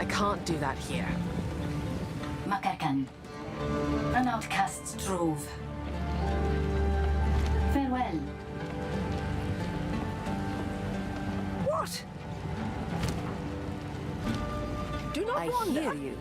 Can't do that here. Makarkan, an outcast's trove. Farewell. What? Do not wander. I hear you.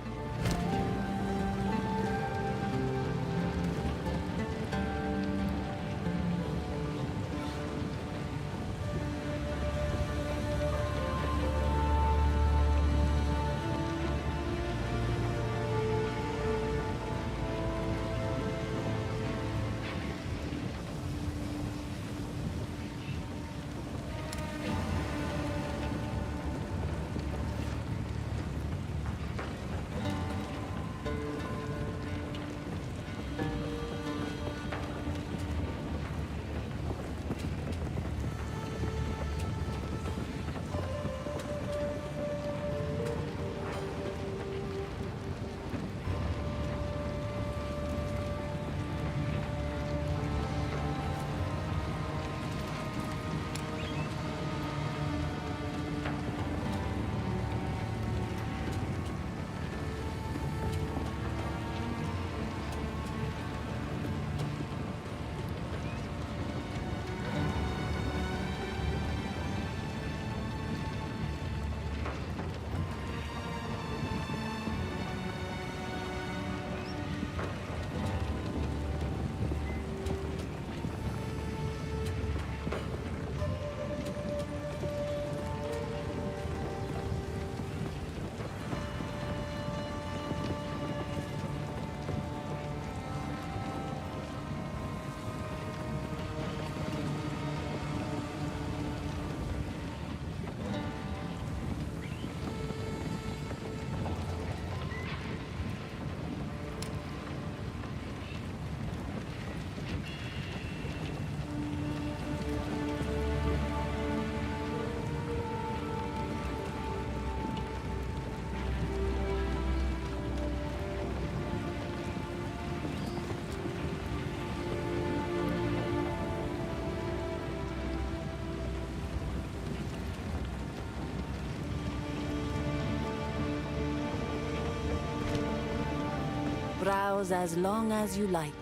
Browse as long as you like.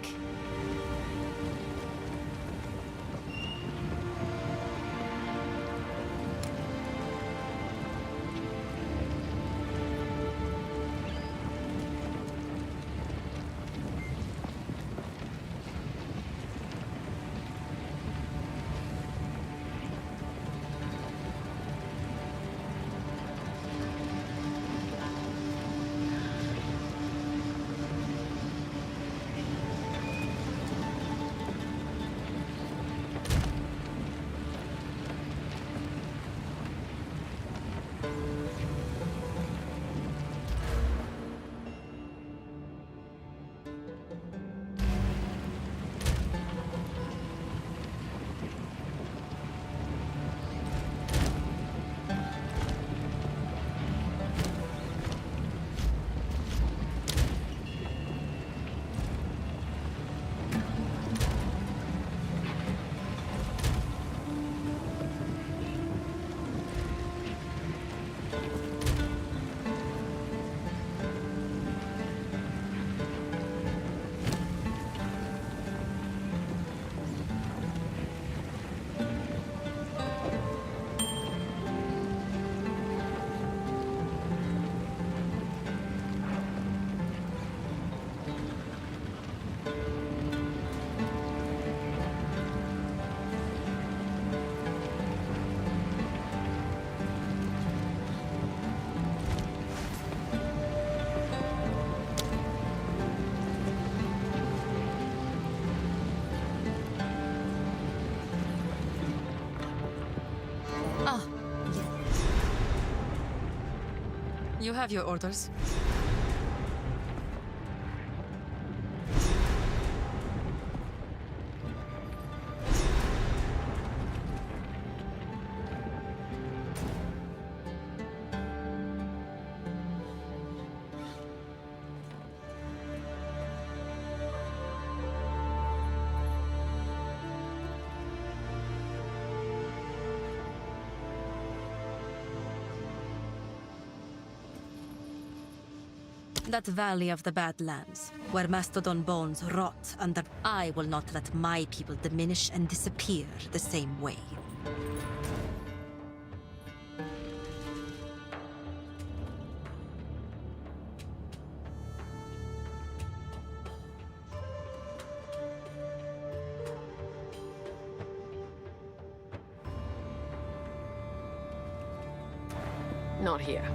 You have your orders. That valley of the Badlands, where mastodon bones rot under... I will not let my people diminish and disappear the same way. Not here.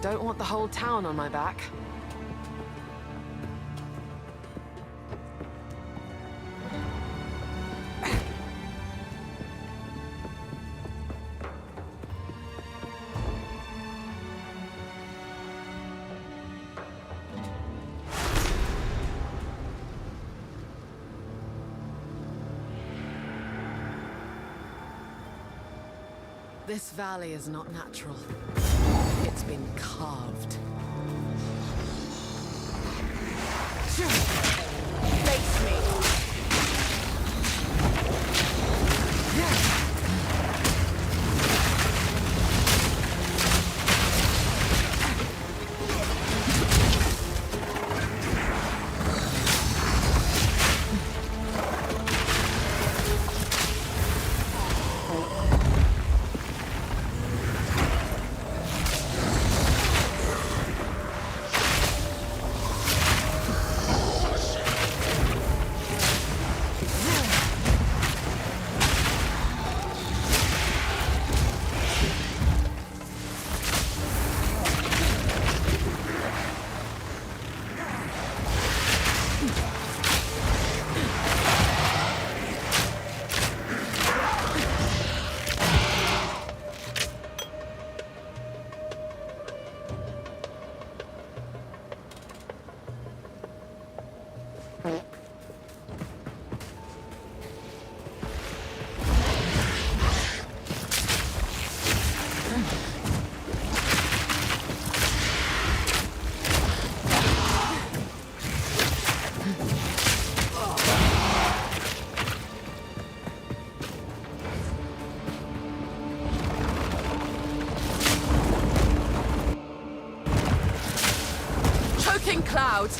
Don't want the whole town on my back. This valley is not natural. It's been carved. Face me! Clouds.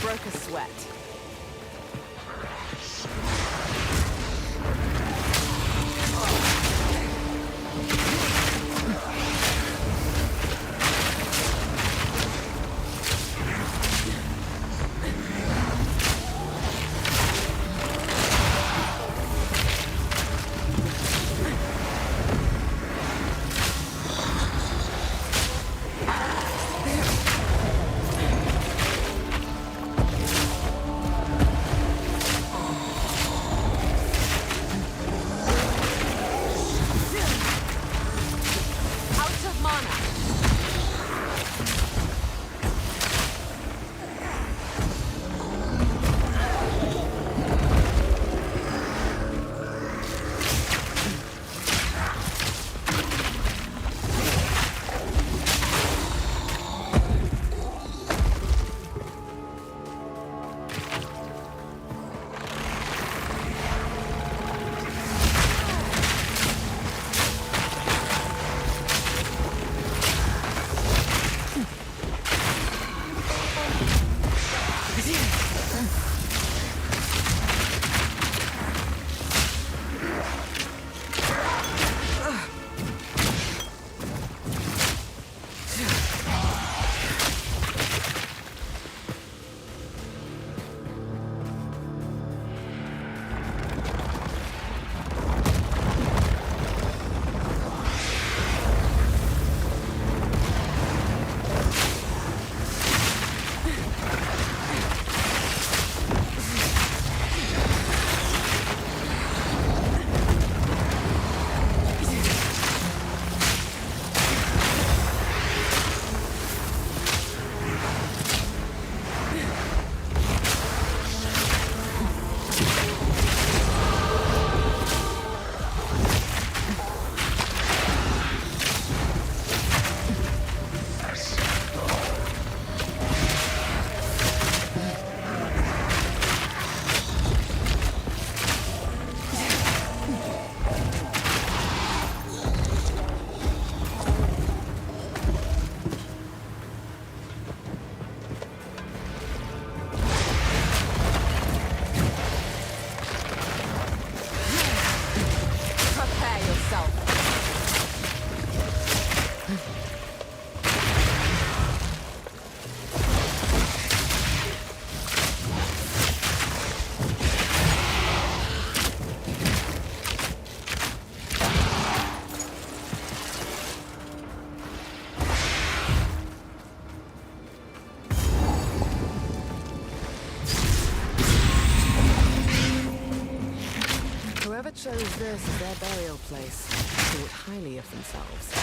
broke a sweat. Out of mana. Prepare yourself. Whoever chose this as their burial place thought highly of themselves.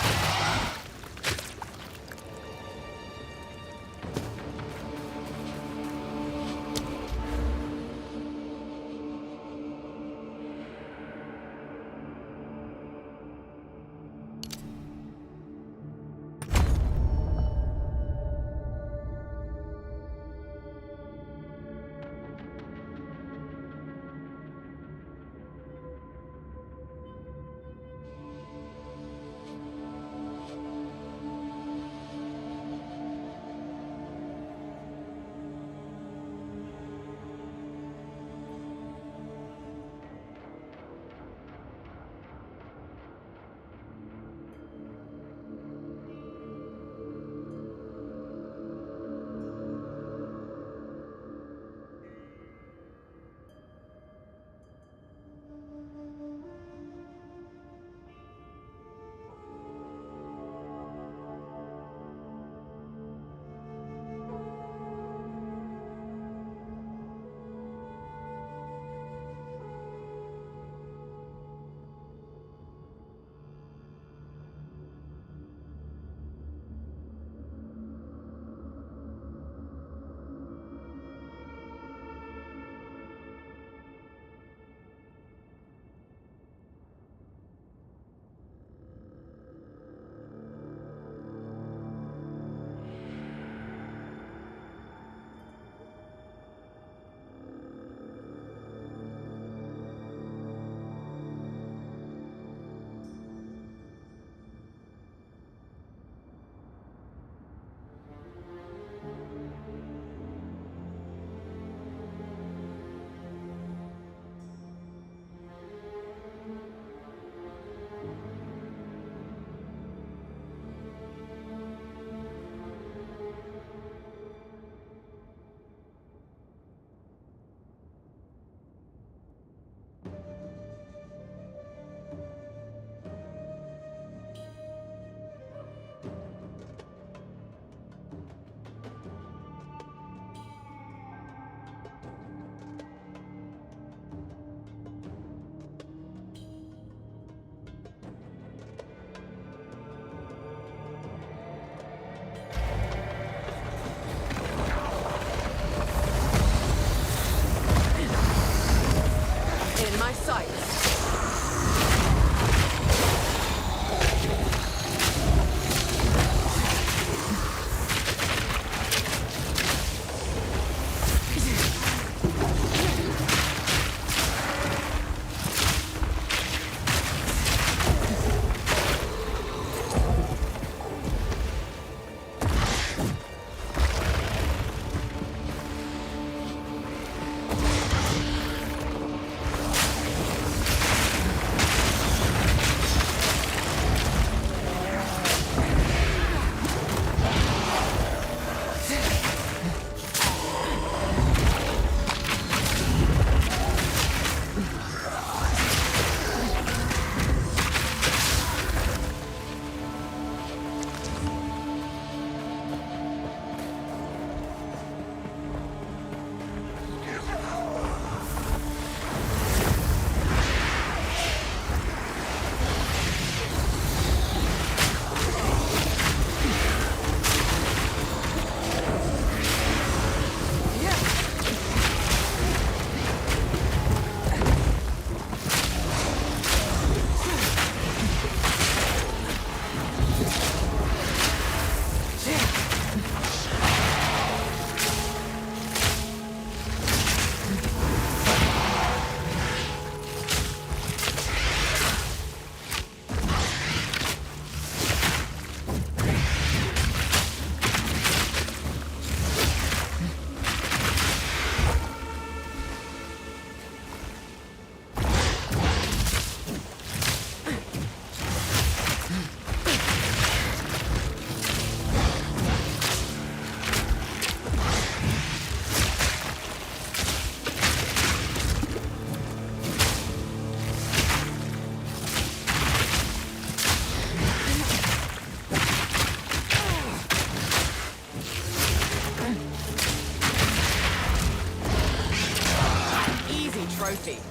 trophy.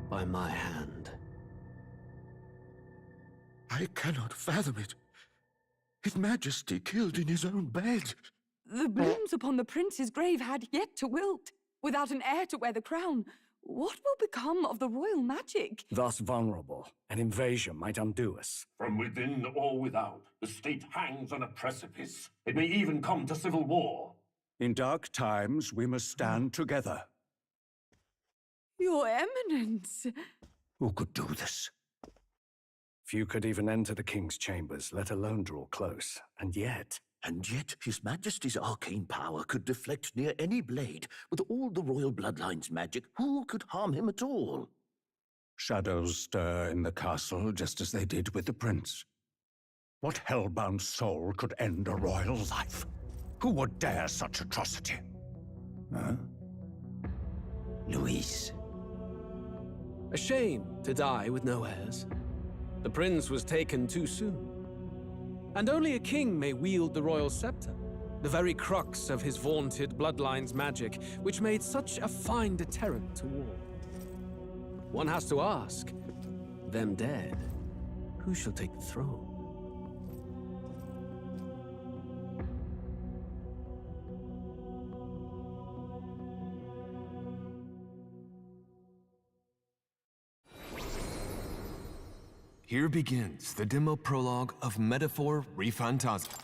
By my hand. I cannot fathom it. His Majesty killed in his own bed. The blooms upon the prince's grave had yet to wilt. Without an heir to wear the crown, what will become of the royal magic? Thus vulnerable, an invasion might undo us. From within or without, the state hangs on a precipice. It may even come to civil war. In dark times, we must stand together. Your Eminence! Who could do this? Few could even enter the king's chambers, let alone draw close. And yet, His Majesty's arcane power could deflect near any blade. With all the royal bloodline's magic, who could harm him at all? shadows stir in the castle just as they did with the prince. What hellbound soul could end a royal life? Who would dare such atrocity? Huh? Luis. A shame to die with no heirs. The prince was taken too soon. And only a king may wield the royal scepter, the very crux of his vaunted bloodline's magic, which made such a fine deterrent to war. One has to ask, them dead, who shall take the throne? Here begins the demo prologue of Metaphor Refantasma.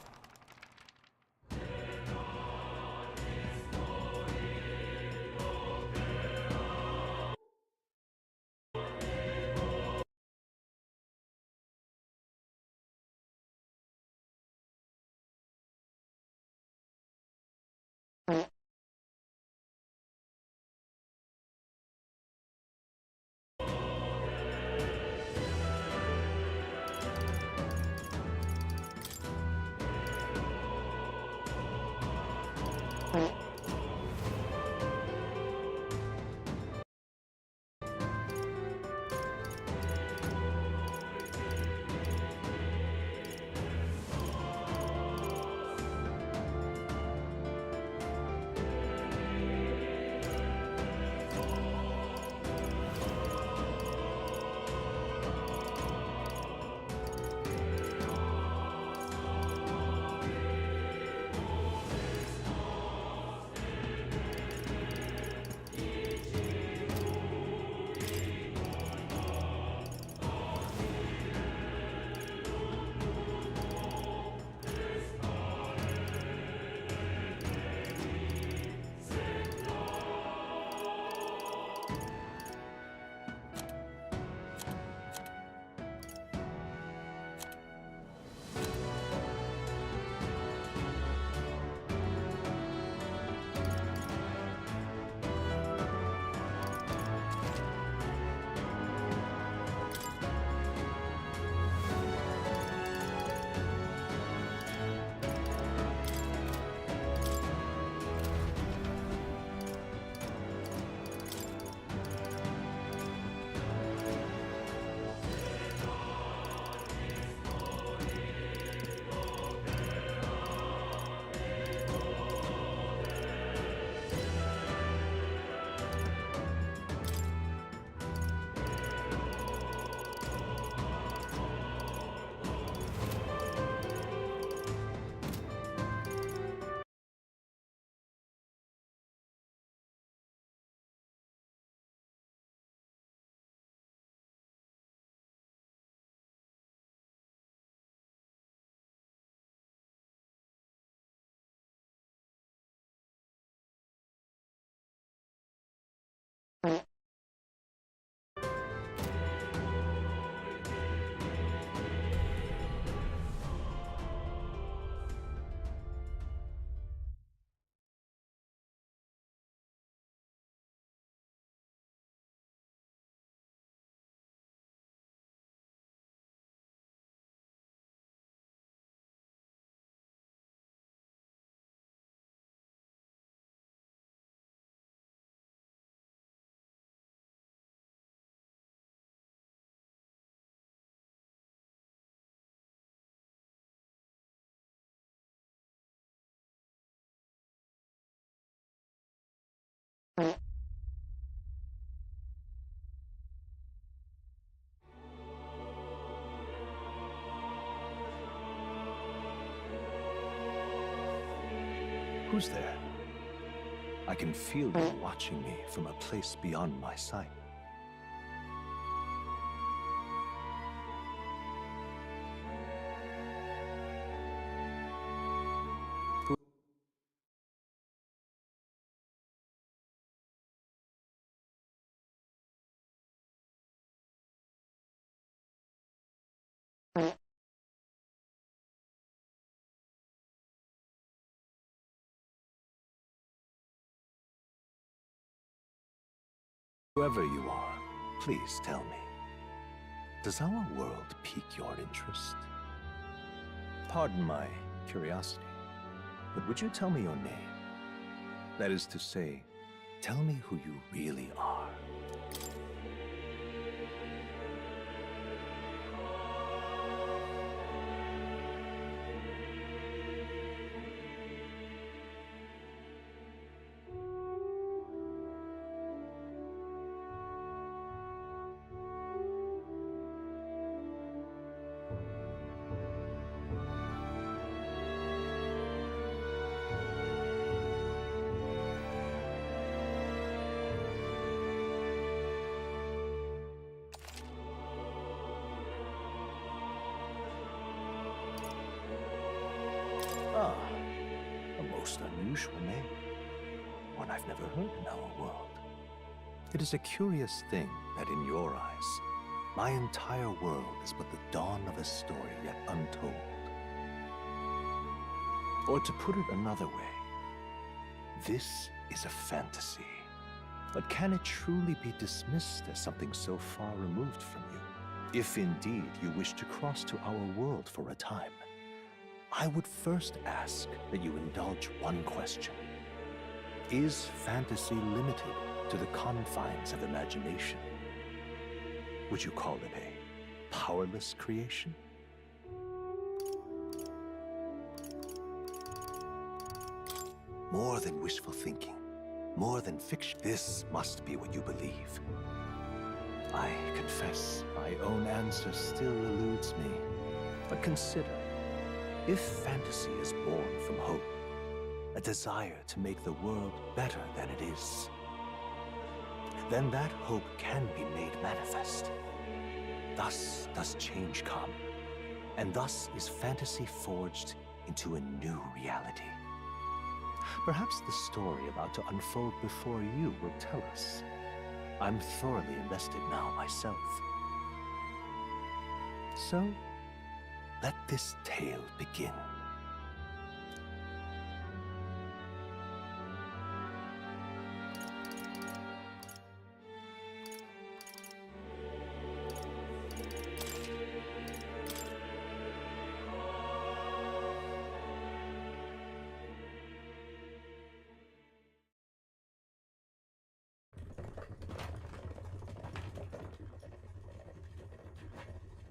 Who's there? I can feel you watching me from a place beyond my sight. Whoever you are, please tell me, does our world pique your interest? Pardon my curiosity, but would you tell me your name? That is to say, tell me who you really are. Ah, a most unusual name. One I've never heard in our world. It is a curious thing that in your eyes, my entire world is but the dawn of a story yet untold. Or to put it another way, this is a fantasy. But can it truly be dismissed as something so far removed from you? If indeed you wish to cross to our world for a time, I would first ask that you indulge one question. Is fantasy limited to the confines of imagination? Would you call it a powerless creation? More than wishful thinking, more than fiction. This must be what you believe. I confess, my own answer still eludes me. But consider, if fantasy is born from hope, a desire to make the world better than it is, then that hope can be made manifest. Thus does change come, and thus is fantasy forged into a new reality. Perhaps the story about to unfold before you will tell us. I'm thoroughly invested now myself. So, let this tale begin.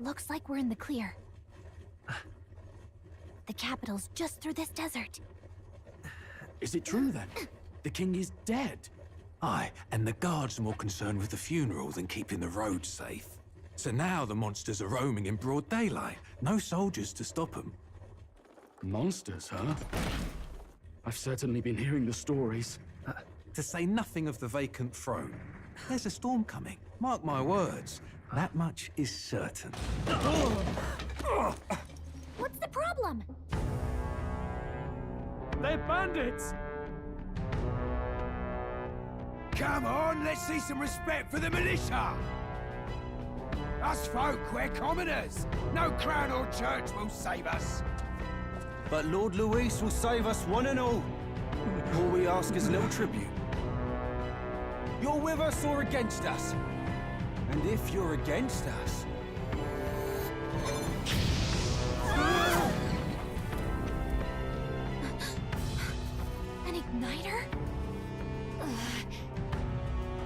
Looks like we're in the clear. The capital's just through this desert. Is it true then? The king is dead? Aye, and the guards are more concerned with the funeral than keeping the roads safe. So now the monsters are roaming in broad daylight. No soldiers to stop them. Monsters, huh? I've certainly been hearing the stories. To say nothing of the vacant throne. There's a storm coming, mark my words. That much is certain. What's the problem? They're bandits! Come on, let's see some respect for the militia! Us folk, we're commoners. No crown or church will save us. But Lord Luis will save us one and all. All we ask is a little tribute. You're with us or against us? And if you're against us... An igniter?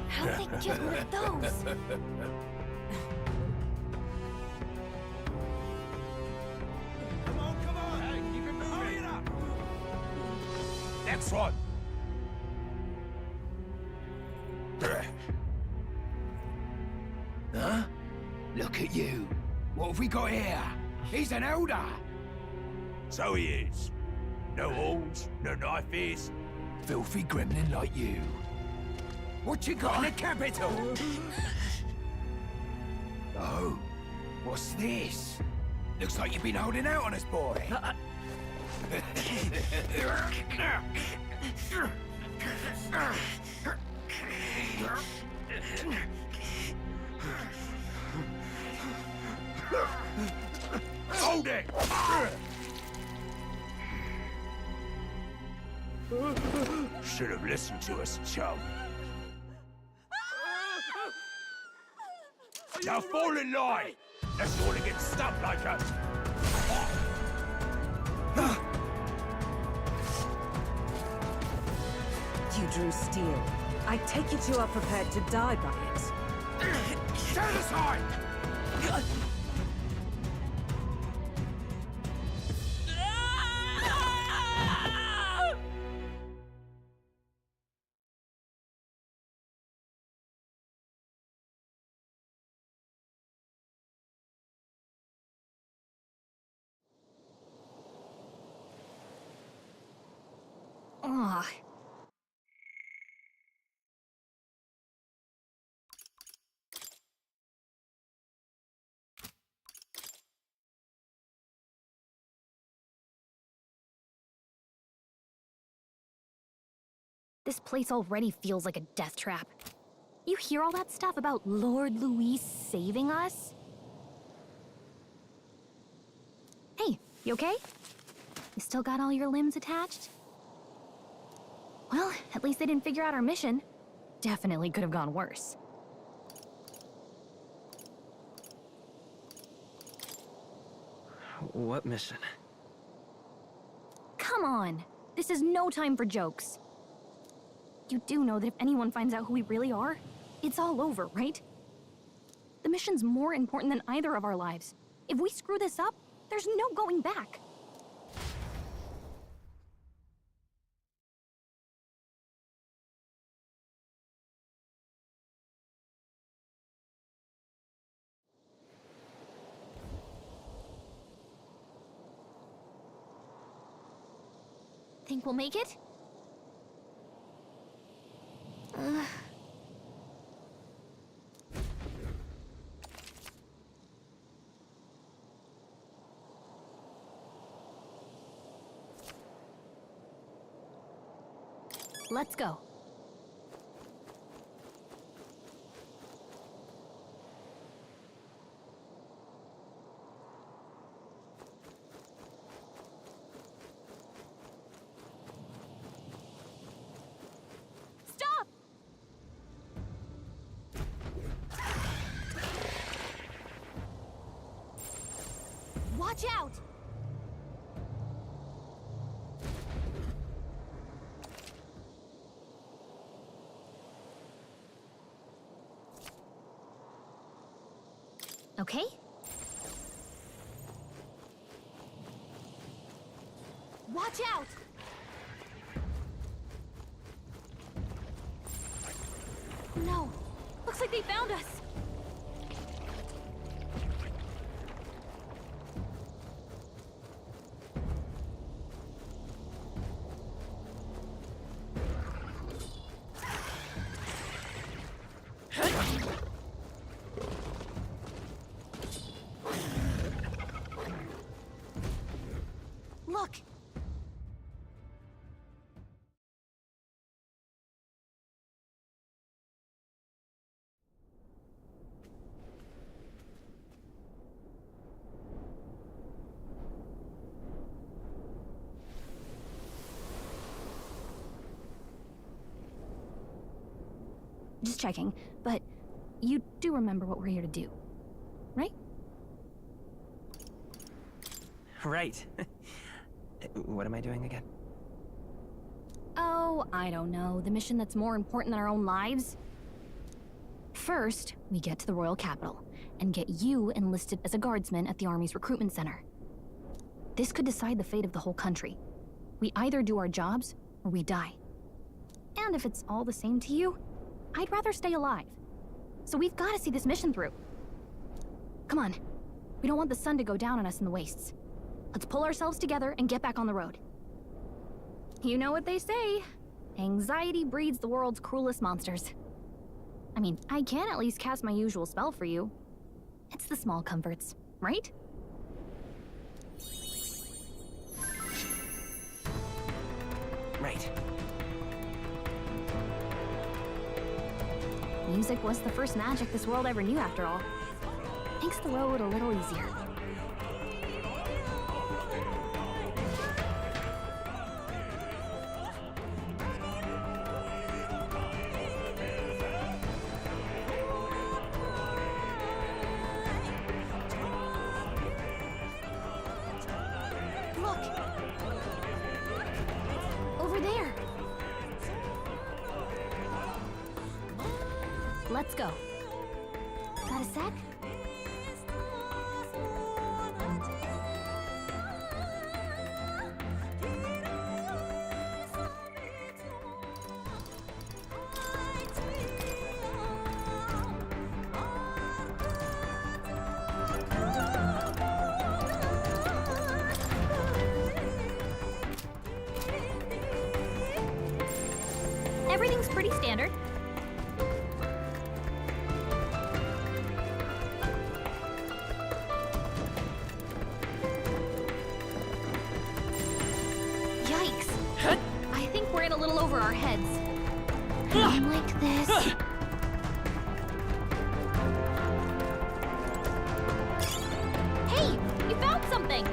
How'd they get one of those? Come on! Hey, keep it moving! Hurry it up! Next one! Huh? Look at you. What have we got here? He's an elder. So he is. No horns, no knife-ears. Filthy gremlin like you. What you got in the capital? Oh, what's this? Looks like you've been holding out on us, boy. Hold it! Should have listened to us, chum. Now fall in line! Let's all get stuck like us. You drew steel. I take it you are prepared to die by it. Stand aside! Ugh. This place already feels like a death trap. You hear all that stuff about Lord Louis saving us? Hey, you okay? You still got all your limbs attached? Well, at least they didn't figure out our mission. Definitely could have gone worse. What mission? Come on! This is no time for jokes. You do know that if anyone finds out who we really are, it's all over, right? The mission's more important than either of our lives. If we screw this up, there's no going back. Think we'll make it? Let's go. Stop! Watch out! Okay? Watch out! No! Looks like they found us! Look! Just checking, but you do remember what we're here to do, right? Right. What am I doing again? Oh, I don't know. The mission that's more important than our own lives? First, we get to the royal capital and get you enlisted as a guardsman at the army's recruitment center. This could decide the fate of the whole country. We either do our jobs or we die. And if it's all the same to you, I'd rather stay alive. So we've got to see this mission through. Come on. We don't want the sun to go down on us in the wastes. Let's pull ourselves together and get back on the road. You know what they say. Anxiety breeds the world's cruelest monsters. I mean, I can at least cast my usual spell for you. It's the small comforts, right? Right. Music was the first magic this world ever knew, after all. Makes the road a little easier. Look! Over there! Let's go. Got a sec? Everything's pretty standard. Yikes! I think we're in a little over our heads. I'm like this. Hey! You found something!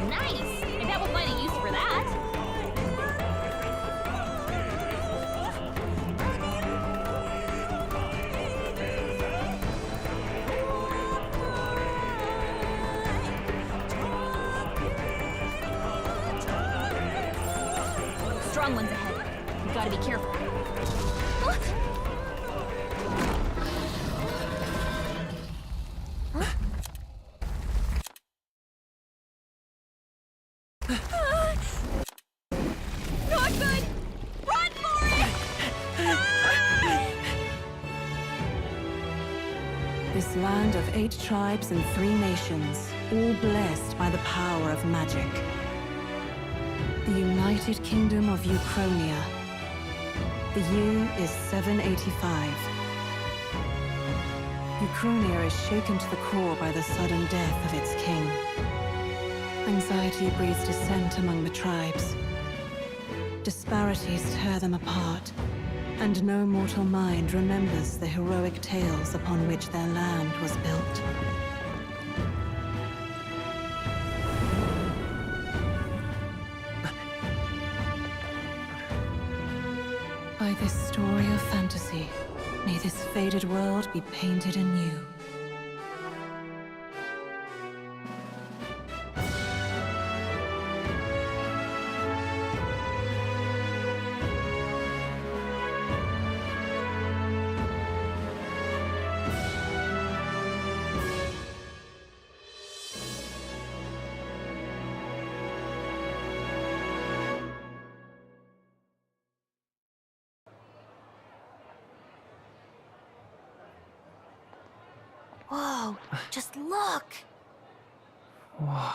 Nice! I bet we'll find a use for that. Strong ones ahead. You gotta be careful. Look! Not good! Run for it! This land of 8 tribes and 3 nations, all blessed by the power of magic. The United Kingdom of Ukrainia. The year is 785. Ukrainia is shaken to the core by the sudden death of its king. Anxiety breeds dissent among the tribes. Disparities tear them apart, and no mortal mind remembers the heroic tales upon which their land was built. By this story of fantasy, may this faded world be painted anew. Whoa, just look! Whoa.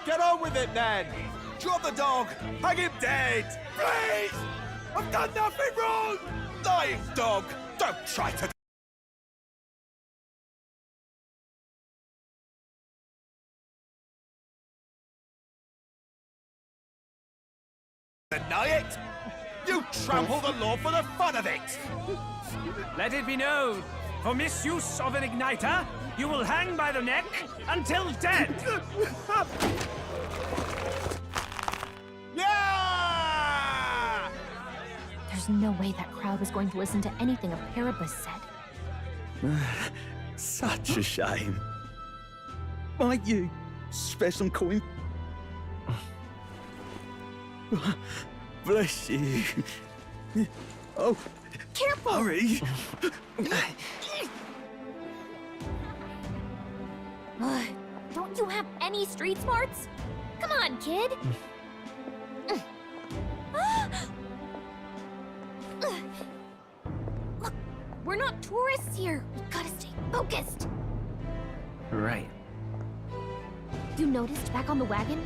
Get on with it, then! Drop the dog! Hang him dead! Please! I've done nothing wrong! Lying dog! Don't try to... deny it? You trample the law for the fun of it! Let it be known, for misuse of an igniter, you will hang by the neck until dead! Yeah! There's no way that crowd was going to listen to anything a Paribus said. Such a shame. Might you spare some coin? Bless you. Oh, Careful! hurry! Don't you have any street smarts? Come on, kid! Look, we're not tourists here. We gotta stay focused. Right. You noticed back on the wagon?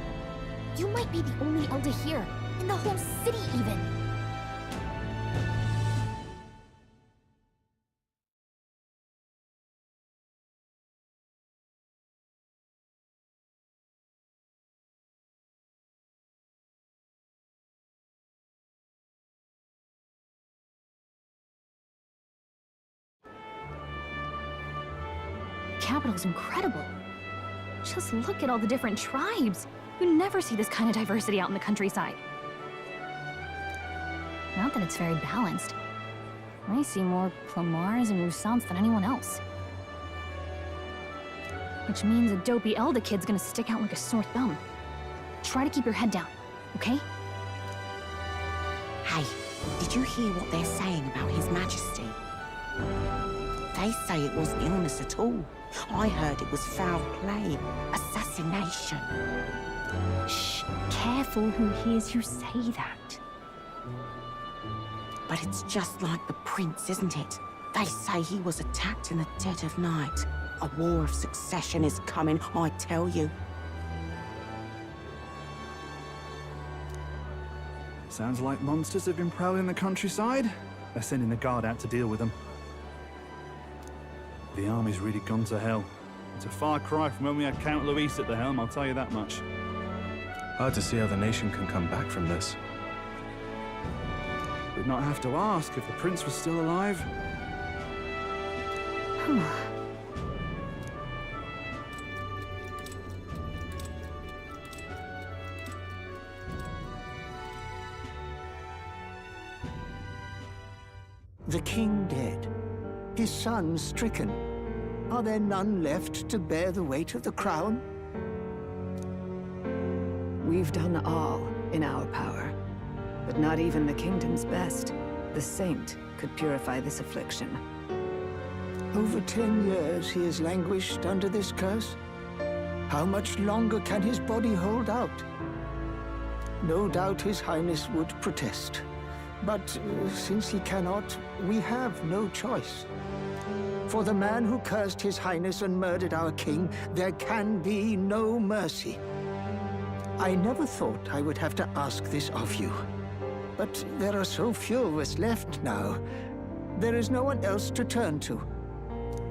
You might be the only elder here, in the whole city even. The capital's incredible. Just look at all the different tribes. You never see this kind of diversity out in the countryside. Not that it's very balanced. I see more Plamars and Roussants than anyone else. Which means a dopey Elder kid's gonna stick out like a sore thumb. Try to keep your head down, okay? Hey, did you hear what they're saying about His Majesty? They say it wasn't illness at all. I heard it was foul play, assassination. Shh, careful who hears you say that. But it's just like the prince, isn't it? They say he was attacked in the dead of night. A war of succession is coming, I tell you. Sounds like monsters have been prowling the countryside. They're sending the guard out to deal with them. The army's really gone to hell. It's a far cry from when we had Count Luis at the helm, I'll tell you that much. Hard to see how the nation can come back from this. We'd not have to ask if the prince was still alive. The king dead, his son stricken. Are there none left to bear the weight of the crown? We've done all in our power, but not even the kingdom's best. The saint could purify this affliction. Over 10 years he has languished under this curse. How much longer can his body hold out? No doubt His Highness would protest. But since he cannot, we have no choice. For the man who cursed His Highness and murdered our king, there can be no mercy. I never thought I would have to ask this of you. But there are so few of us left now. There is no one else to turn to.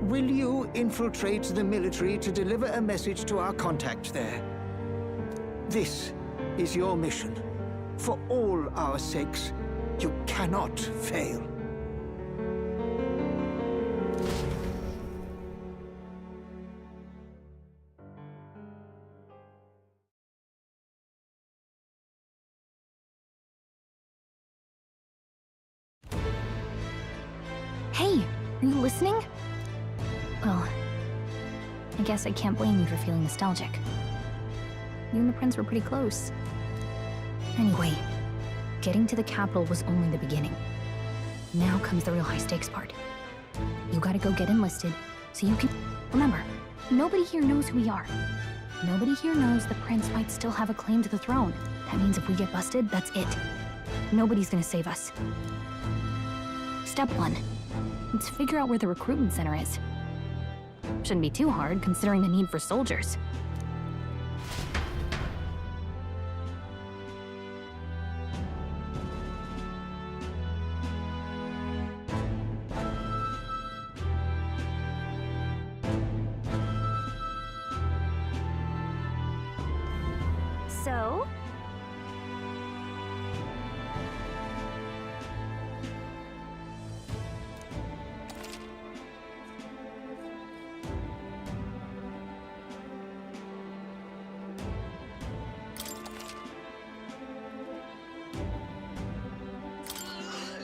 Will you infiltrate the military to deliver a message to our contact there? This is your mission. For all our sakes, you cannot fail. Hey, are you listening? Well, I guess I can't blame you for feeling nostalgic. You and the prince were pretty close. Anyway, getting to the capital was only the beginning. Now comes the real high-stakes part. You gotta go get enlisted, so you can... Remember, nobody here knows who we are. Nobody here knows the prince might still have a claim to the throne. That means if we get busted, that's it. Nobody's gonna save us. Step 1. Let's figure out where the recruitment center is. Shouldn't be too hard, considering the need for soldiers. So?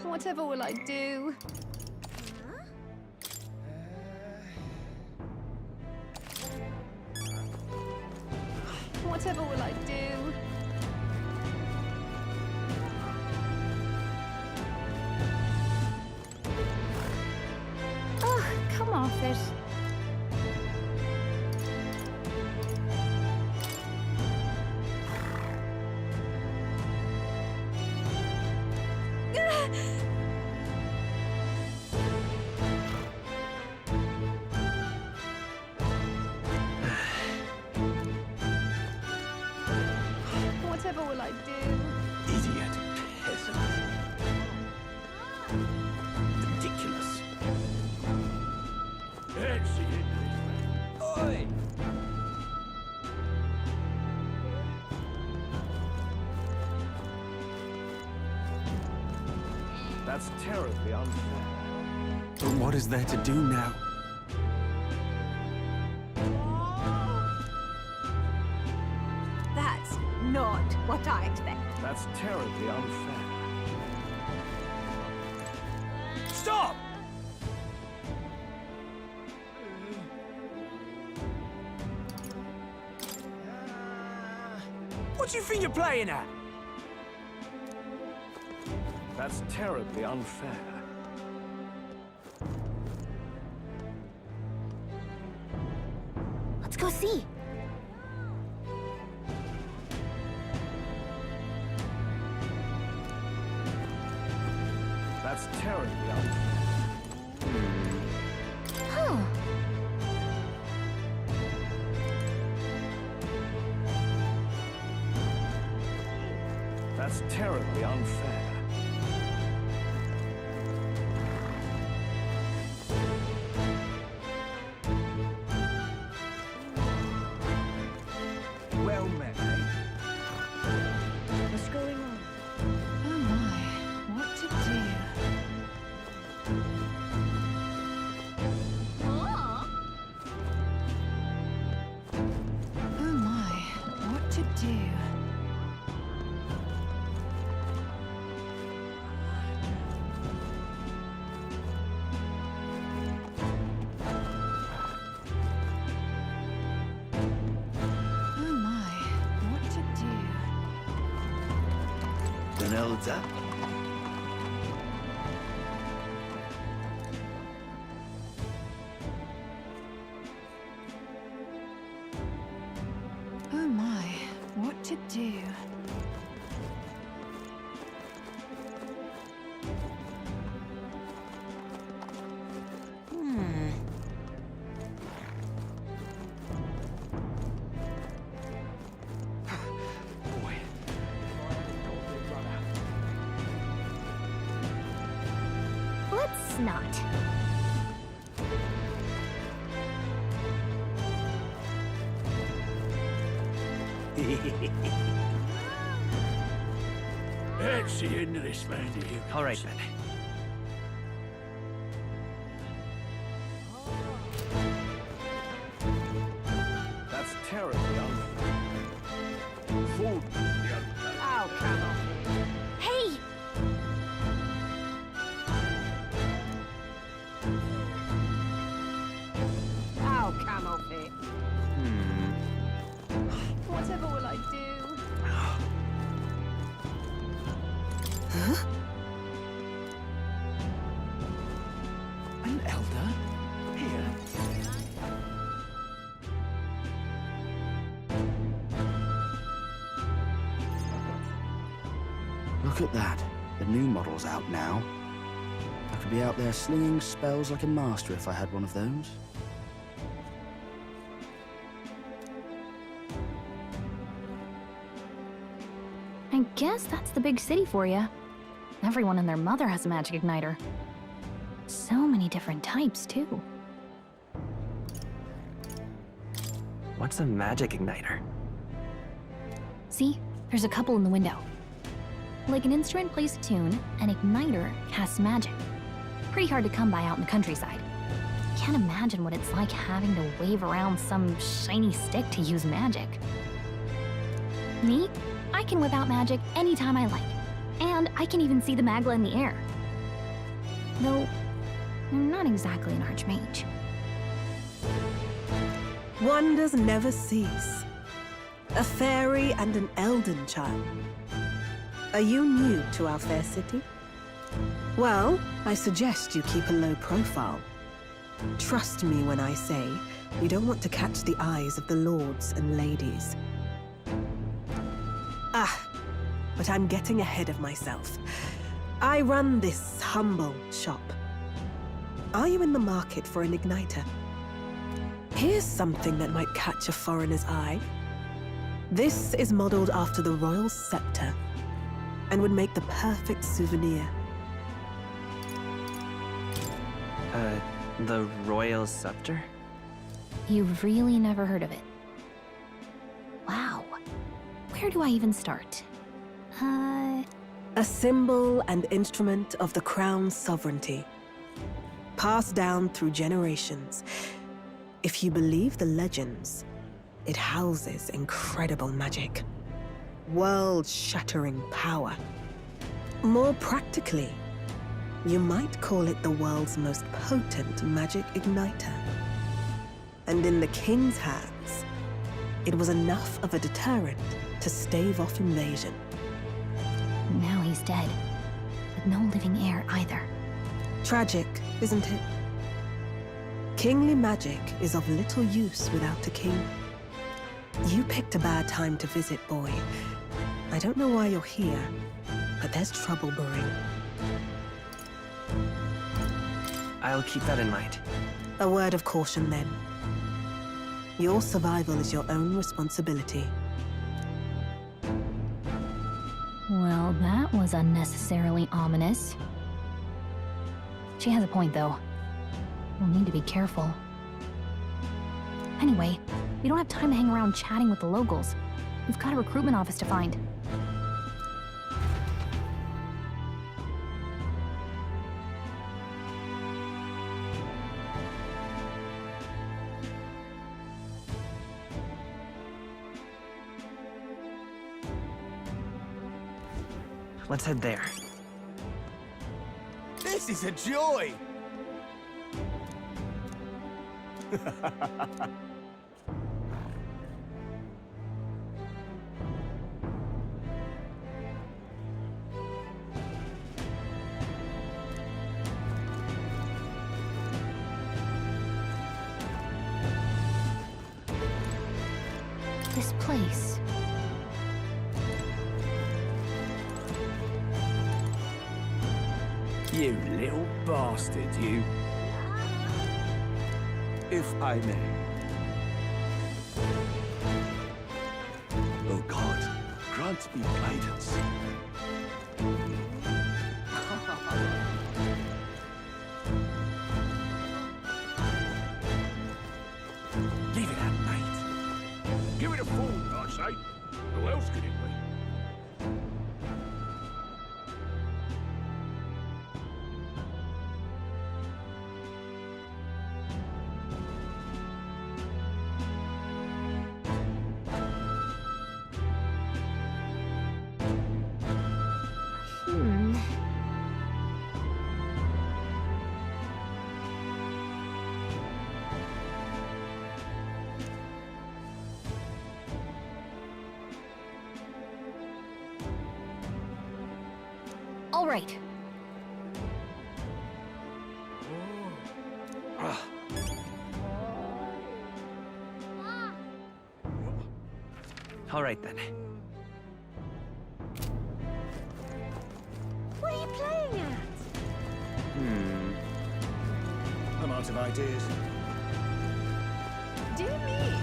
Whatever will I do? Whatever will I do? off it. Whatever will I do? Idiot. Peasant. Ridiculous. Oi! That's terribly unfair. But what is there to do now? That's not what I expect. That's terribly unfair. Stop! What do you think you're playing at? That's terribly unfair. Let's go see. That's terribly unfair. Huh. That's terribly unfair. Well met, eh? What's going on? Oh my, what to do? Oh my, what to do? Oh my, what to do? Donelda? Oh my, what to do? Let's not. That's the end of this, man. All right, then. That's terribly unfair. Food is the unfair. Oh, come on. Hey! Oh, come off it. Whatever will I do? Huh? An elder? Here? Look at that. The new model's out now. I could be out there slinging spells like a master if I had one of those. I guess that's the big city for you. Everyone and their mother has a magic igniter. So many different types, too. What's a magic igniter? See? There's a couple in the window. Like an instrument plays a tune, an igniter casts magic. Pretty hard to come by out in the countryside. Can't imagine what it's like having to wave around some shiny stick to use magic. Me? I can whip out magic anytime I like. And I can even see the magla in the air. Though, I'm not exactly an archmage. Wonders never cease. A fairy and an elden child. Are you new to our fair city? Well, I suggest you keep a low profile. Trust me when I say you don't want to catch the eyes of the lords and ladies. But I'm getting ahead of myself. I run this humble shop. Are you in the market for an igniter? Here's something that might catch a foreigner's eye. This is modeled after the royal scepter and would make the perfect souvenir. The royal scepter? You've really never heard of it. Wow. Where do I even start? A symbol and instrument of the crown's sovereignty. Passed down through generations. If you believe the legends, it houses incredible magic. World-shattering power. More practically, you might call it the world's most potent magic igniter. And in the king's hands, it was enough of a deterrent to stave off invasion. Now he's dead, with no living heir either. Tragic, isn't it? Kingly magic is of little use without a king. You picked a bad time to visit, boy. I don't know why you're here, but there's trouble brewing. I'll keep that in mind. A word of caution, then. Your survival is your own responsibility. Well, that was unnecessarily ominous. She has a point, though. We'll need to be careful. Anyway, we don't have time to hang around chatting with the locals. We've got a recruitment office to find. Let's head there. This is a joy! This place. You little bastard, you. If I may. Oh God, grant me guidance. Leave it out, mate. Give it a fool, I say. Who else could it be? All right. All right, then. What are you playing at? I'm out of ideas. Do me.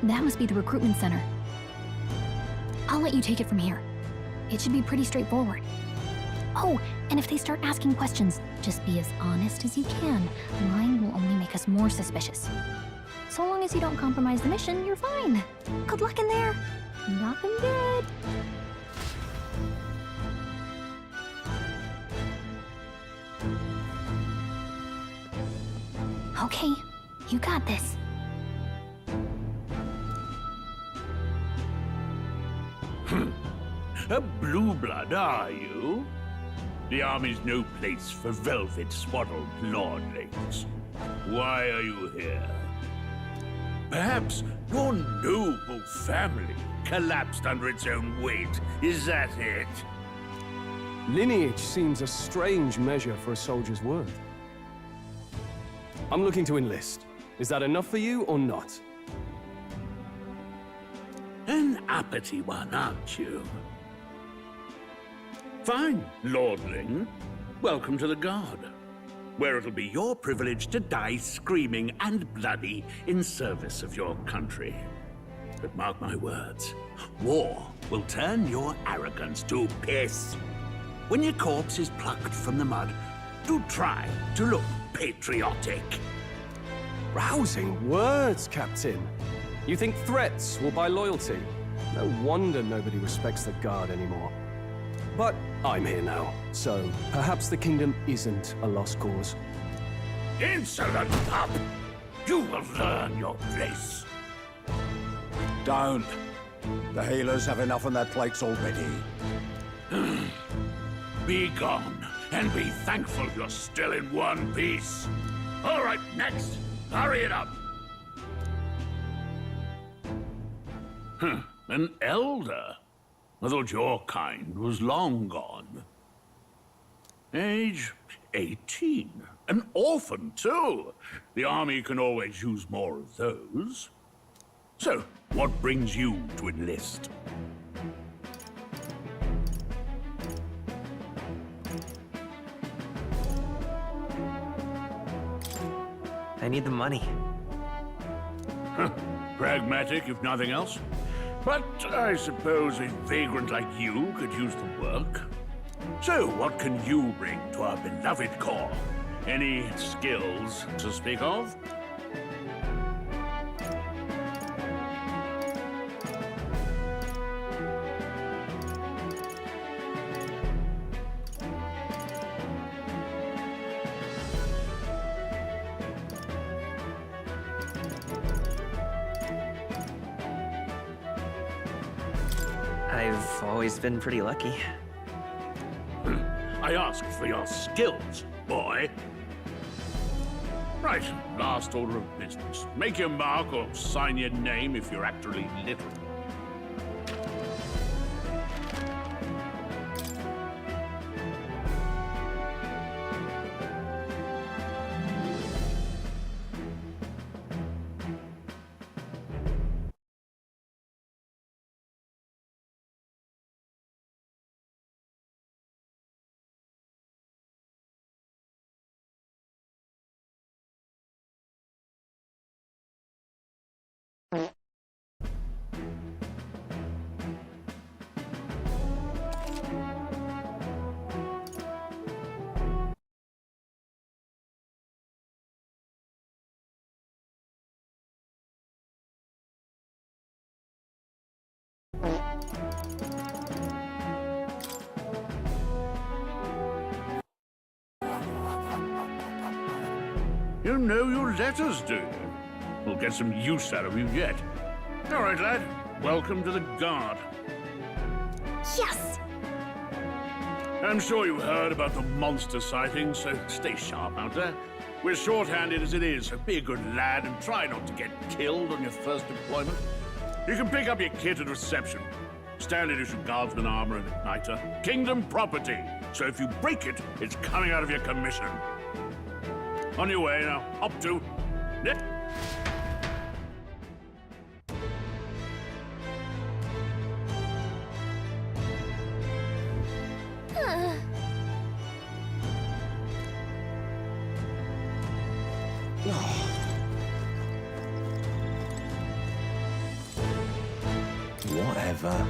That must be the recruitment center. I'll let you take it from here. It should be pretty straightforward. Oh, and if they start asking questions, just be as honest as you can. Lying will only make us more suspicious. So long as you don't compromise the mission, you're fine. Good luck in there. Knock 'em dead. Okay, you got this. A blue blood, are you? The army's no place for velvet-swaddled lordlings. Why are you here? Perhaps your noble family collapsed under its own weight. Is that it? Lineage seems a strange measure for a soldier's worth. I'm looking to enlist. Is that enough for you or not? An uppity one, aren't you? Fine, lordling. Welcome to the Guard, where it'll be your privilege to die screaming and bloody in service of your country. But mark my words, war will turn your arrogance to piss. When your corpse is plucked from the mud, do try to look patriotic. Rousing words, Captain. You think threats will buy loyalty? No wonder nobody respects the Guard anymore. But I'm here now, so perhaps the kingdom isn't a lost cause. Insolent pup! You will learn your place. Don't. The healers have enough on their plates already. Be gone, and be thankful you're still in one piece. All right, next. Hurry it up. An elder? I thought your kind was long gone. Age 18. An orphan, too. The army can always use more of those. So, what brings you to enlist? I need the money. Pragmatic, if nothing else. But I suppose a vagrant like you could use the work. So, what can you bring to our beloved corps? Any skills to speak of? I've always been pretty lucky. I asked for your skills, boy. Right, last order of business. Make your mark or sign your name if you're actually literal. You know your letters, do you? We'll get some use out of you yet. All right, lad. Welcome to the Guard. Yes! I'm sure you heard about the monster sightings, so stay sharp out there. We're short-handed as it is, so be a good lad and try not to get killed on your first deployment. You can pick up your kit at reception. Standard issue guardsman armor and igniter. Kingdom property, so if you break it, it's coming out of your commission. On your way now. Up to... Whatever.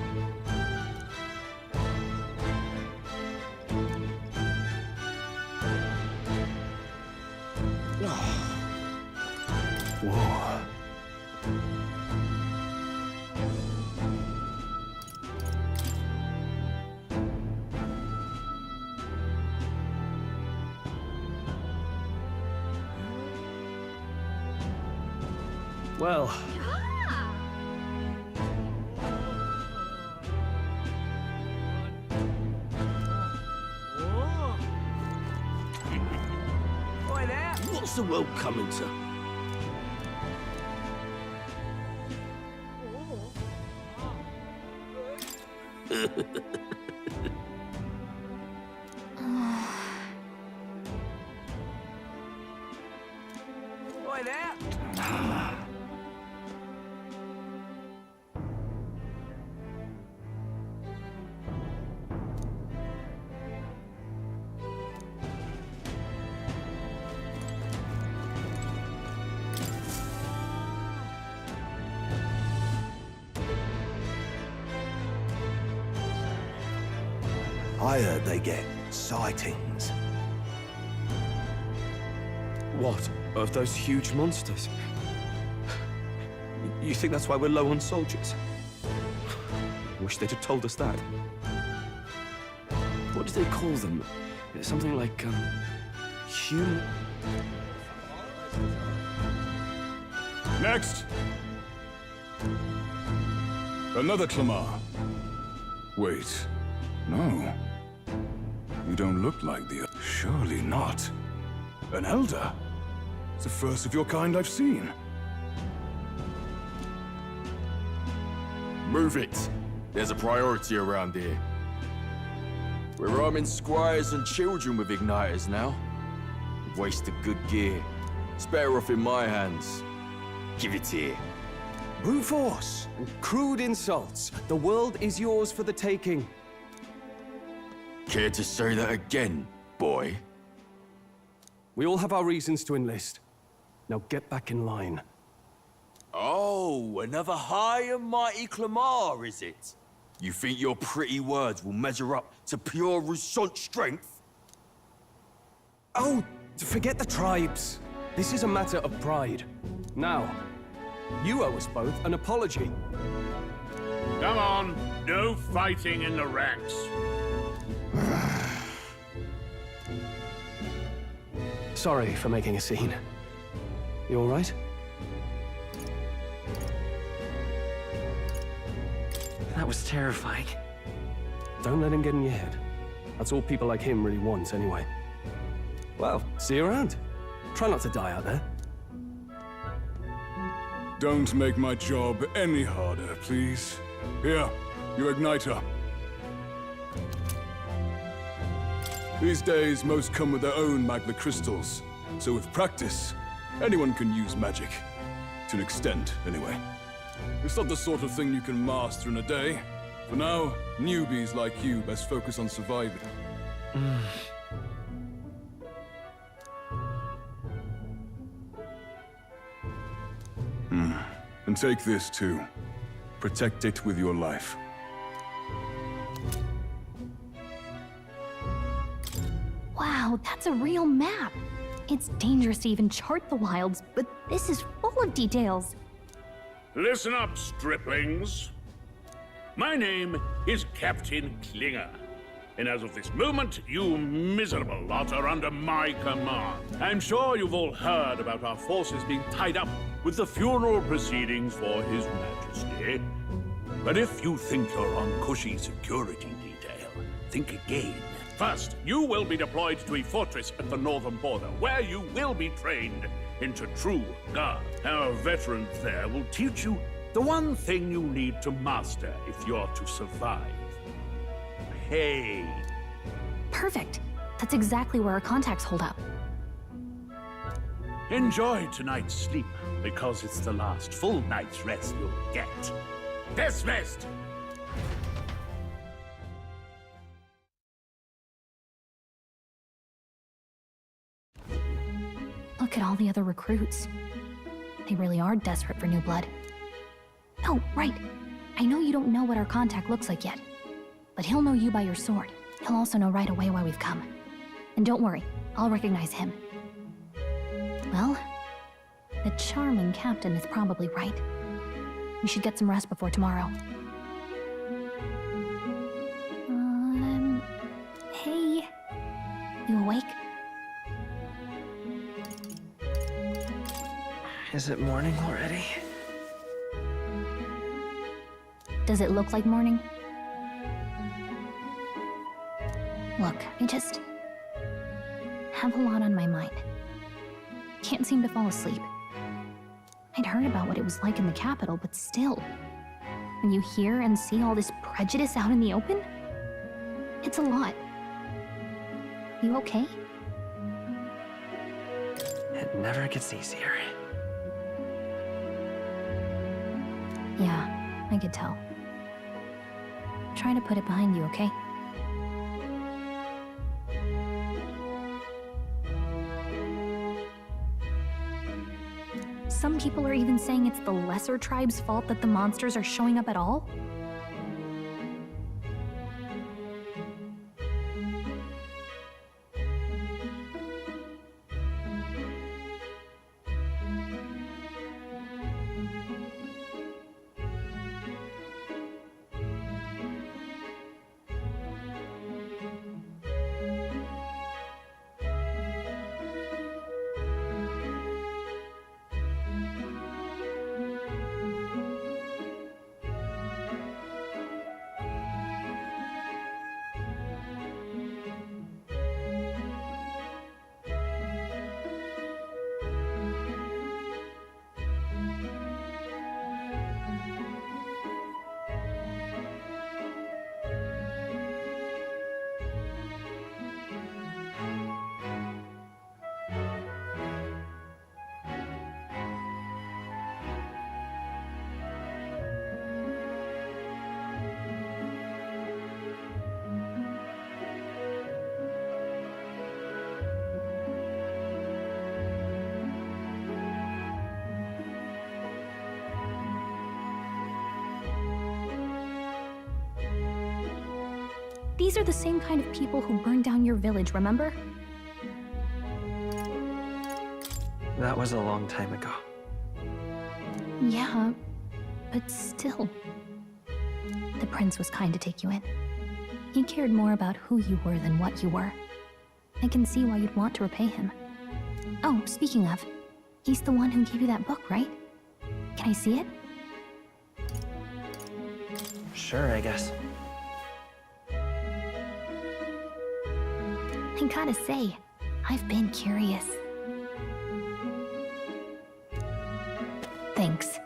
Whoa. Well, What's the world coming to? I heard they get sightings. What? Of those huge monsters? You think that's why we're low on soldiers? Wish they'd have told us that. What do they call them? Something like, human... Next! Another Clamar. Wait, no. You don't look like the... Surely not. An elder? It's the first of your kind I've seen. Move it. There's a priority around here. We're arming squires and children with igniters now. Waste of good gear. It's better off in my hands. Give it here. Brute force and crude insults. The world is yours for the taking. Care to say that again, boy? We all have our reasons to enlist. Now get back in line. Oh, another high and mighty Clamar, is it? You think your pretty words will measure up to pure Roussant strength? Oh, forget the tribes. This is a matter of pride. Now, you owe us both an apology. Come on, no fighting in the ranks. Sorry for making a scene. You all right? That was terrifying. Don't let him get in your head. That's all people like him really want, anyway. Well, see you around. Try not to die out there. Don't make my job any harder, please. Here, your igniter. These days, most come with their own magma crystals. So with practice, anyone can use magic. To an extent, anyway. It's not the sort of thing you can master in a day. For now, newbies like you best focus on surviving. And take this too. Protect it with your life. Wow, that's a real map. It's dangerous to even chart the wilds, but this is full of details. Listen up, striplings. My name is Captain Klinger. And as of this moment, you miserable lot are under my command. I'm sure you've all heard about our forces being tied up with the funeral proceedings for His Majesty. But if you think you're on cushy security detail, think again. First, you will be deployed to a fortress at the northern border, where you will be trained into true guard. Our veterans there will teach you the one thing you need to master if you're to survive. Hey. Perfect. That's exactly where our contacts hold up. Enjoy tonight's sleep, because it's the last full night's rest you'll get. Dismissed! Look at all the other recruits. They really are desperate for new blood. Oh, right. I know you don't know what our contact looks like yet, but he'll know you by your sword. He'll also know right away why we've come. And don't worry, I'll recognize him. Well, the charming captain is probably right. We should get some rest before tomorrow. Hey. You awake? Is it morning already? Does it look like morning? Look, I just have a lot on my mind. Can't seem to fall asleep. I'd heard about what it was like in the capital, but still, when you hear and see all this prejudice out in the open, it's a lot. You okay? It never gets easier. Yeah, I could tell. Try to put it behind you, okay? Some people are even saying it's the lesser tribe's fault that the monsters are showing up at all. These are the same kind of people who burned down your village, remember? That was a long time ago. Yeah, but still. The prince was kind to take you in. He cared more about who you were than what you were. I can see why you'd want to repay him. Oh, speaking of, he's the one who gave you that book, right? Can I see it? Sure, I guess. I gotta say, I've been curious. Thanks.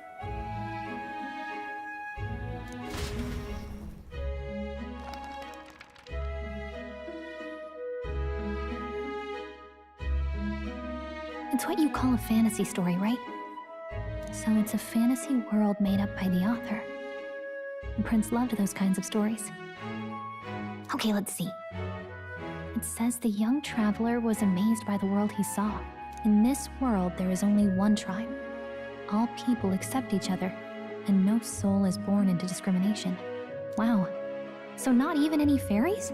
It's what you call a fantasy story, right? So it's a fantasy world made up by the author. The prince loved those kinds of stories. Okay, let's see. It says the young traveler was amazed by the world he saw. In this world, there is only one tribe. All people accept each other, and no soul is born into discrimination. Wow. So not even any fairies?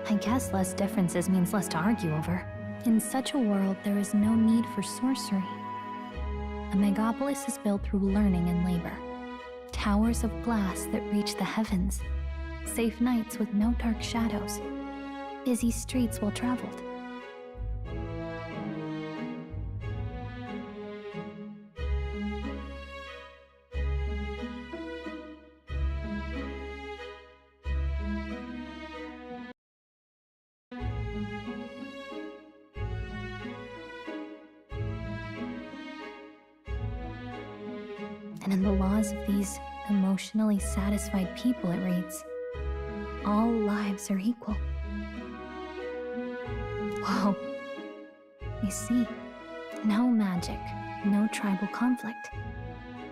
I guess less differences means less to argue over. In such a world, there is no need for sorcery. A megapolis is built through learning and labor. Towers of glass that reach the heavens. Safe nights with no dark shadows. Busy streets well traveled. And in the laws of these emotionally satisfied people, it reads, all lives are equal. Whoa. You see, no magic, no tribal conflict,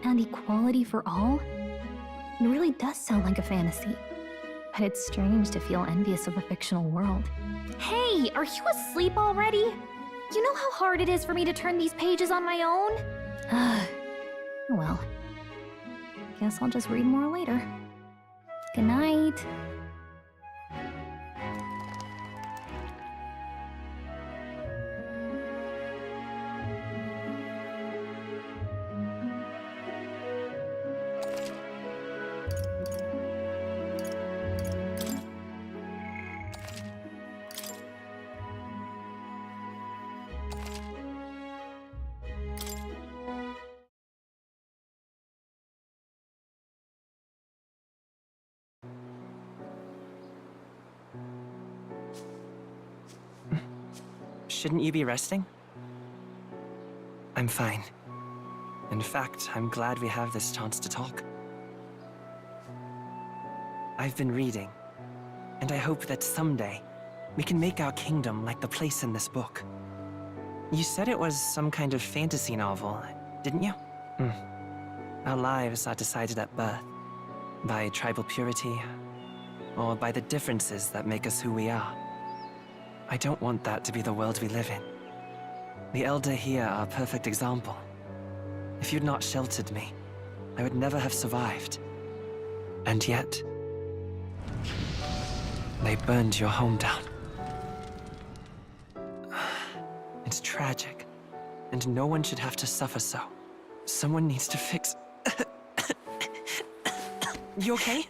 and equality for all? It really does sound like a fantasy. But it's strange to feel envious of a fictional world. Hey, are you asleep already? You know how hard it is for me to turn these pages on my own? Well, guess I'll just read more later. Good night. Shouldn't you be resting? I'm fine. In fact, I'm glad we have this chance to talk. I've been reading, and I hope that someday we can make our kingdom like the place in this book. You said it was some kind of fantasy novel, didn't you? Our lives are decided at birth, by tribal purity, or by the differences that make us who we are. I don't want that to be the world we live in. The Elder here are a perfect example. If you'd not sheltered me, I would never have survived. And yet, they burned your home down. It's tragic, and no one should have to suffer so. Someone needs to fix... You okay?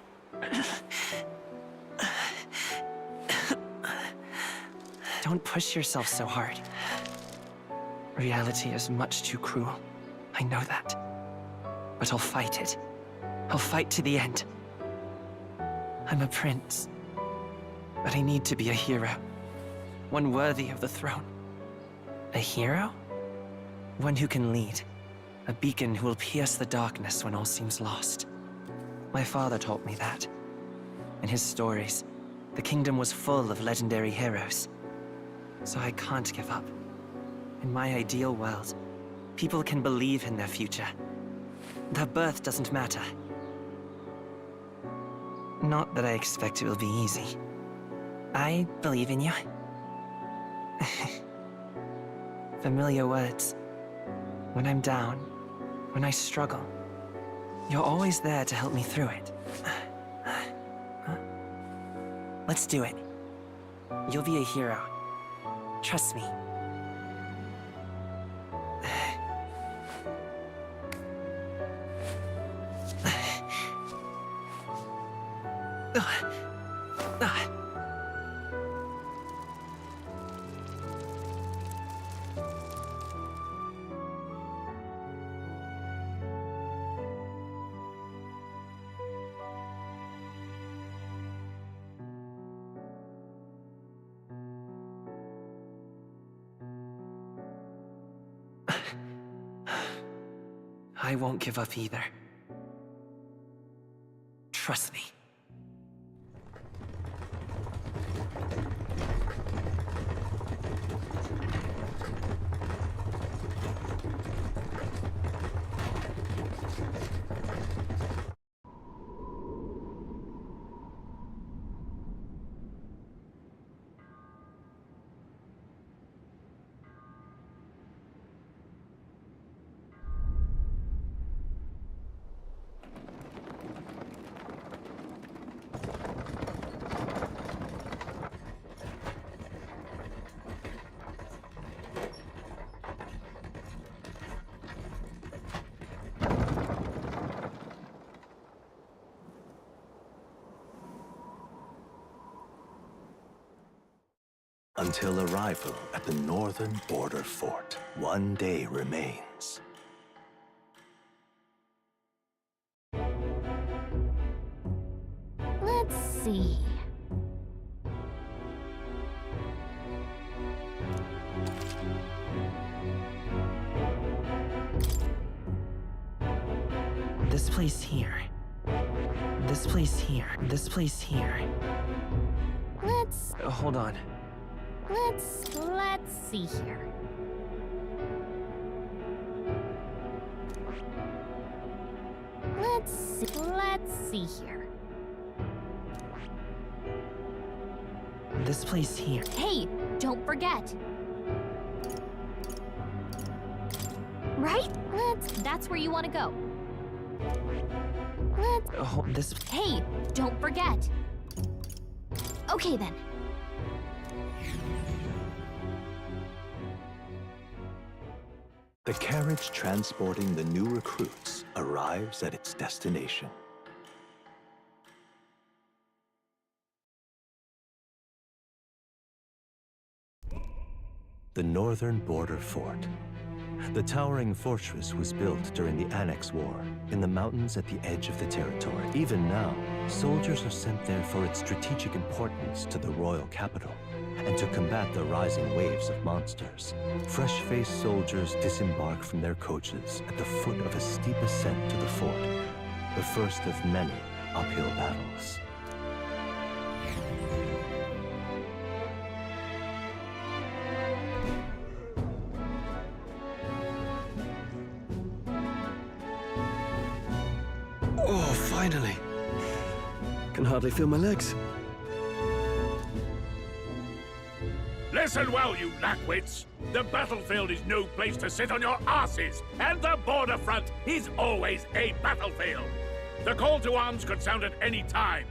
Don't push yourself so hard. Reality is much too cruel. I know that. But I'll fight it. I'll fight to the end. I'm a prince. But I need to be a hero. One worthy of the throne. A hero? One who can lead. A beacon who will pierce the darkness when all seems lost. My father taught me that. In his stories, the kingdom was full of legendary heroes. So I can't give up. In my ideal world, people can believe in their future. Their birth doesn't matter. Not that I expect it will be easy. I believe in you. Familiar words. When I'm down, when I struggle, you're always there to help me through it. Let's do it. You'll be a hero. Trust me. I won't give up either. Trust me. Until arrival at the northern border fort, one day remains. Let's see. This place here. This place here. This place here. Let's Hold on. Let's see here. Let's see here. This place here. Hey, don't forget. Right? That's where you want to go. This. Hey, don't forget. Okay then. The carriage transporting the new recruits arrives at its destination. The northern border fort. The towering fortress was built during the Annex War in the mountains at the edge of the territory. Even now, soldiers are sent there for its strategic importance to the royal capital and to combat the rising waves of monsters. Fresh-faced soldiers disembark from their coaches at the foot of a steep ascent to the fort, the first of many uphill battles. Oh, finally. Can hardly feel my legs. Listen well, you lackwits. The battlefield is no place to sit on your asses, and the border front is always a battlefield. The call to arms could sound at any time.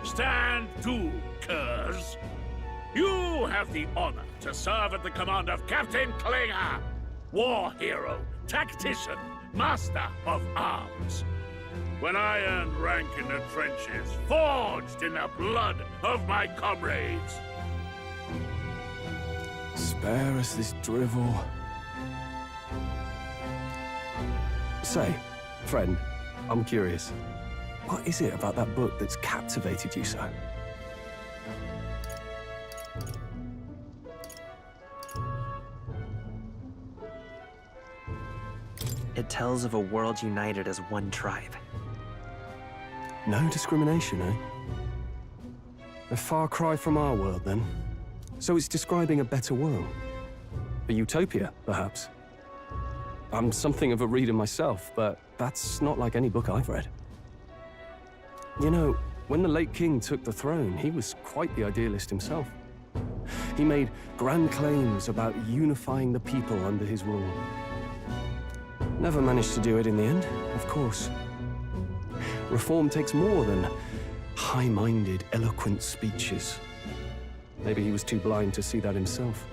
Stand to, curs. You have the honor to serve at the command of Captain Klinger, war hero, tactician, master of arms. When I earned rank in the trenches, forged in the blood of my comrades. Spare us this drivel. Say, friend, I'm curious. What is it about that book that's captivated you so? It tells of a world united as one tribe. No discrimination, eh? A far cry from our world, then. So it's describing a better world. A utopia, perhaps. I'm something of a reader myself, but that's not like any book I've read. You know, when the late king took the throne, he was quite the idealist himself. He made grand claims about unifying the people under his rule. Never managed to do it in the end, of course. Reform takes more than high-minded, eloquent speeches. Maybe he was too blind to see that himself.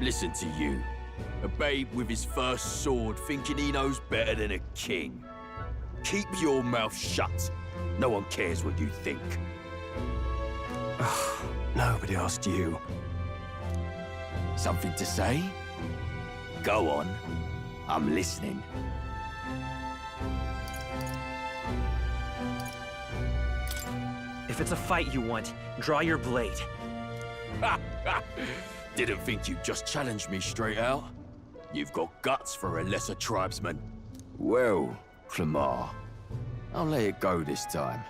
Listen to you. A babe with his first sword thinking he knows better than a king. Keep your mouth shut. No one cares what you think. Nobody asked you. Something to say? Go on. I'm listening. If it's a fight you want, draw your blade. Didn't think you'd just challenge me straight out. You've got guts for a lesser tribesman. Well, Clamar, I'll let it go this time.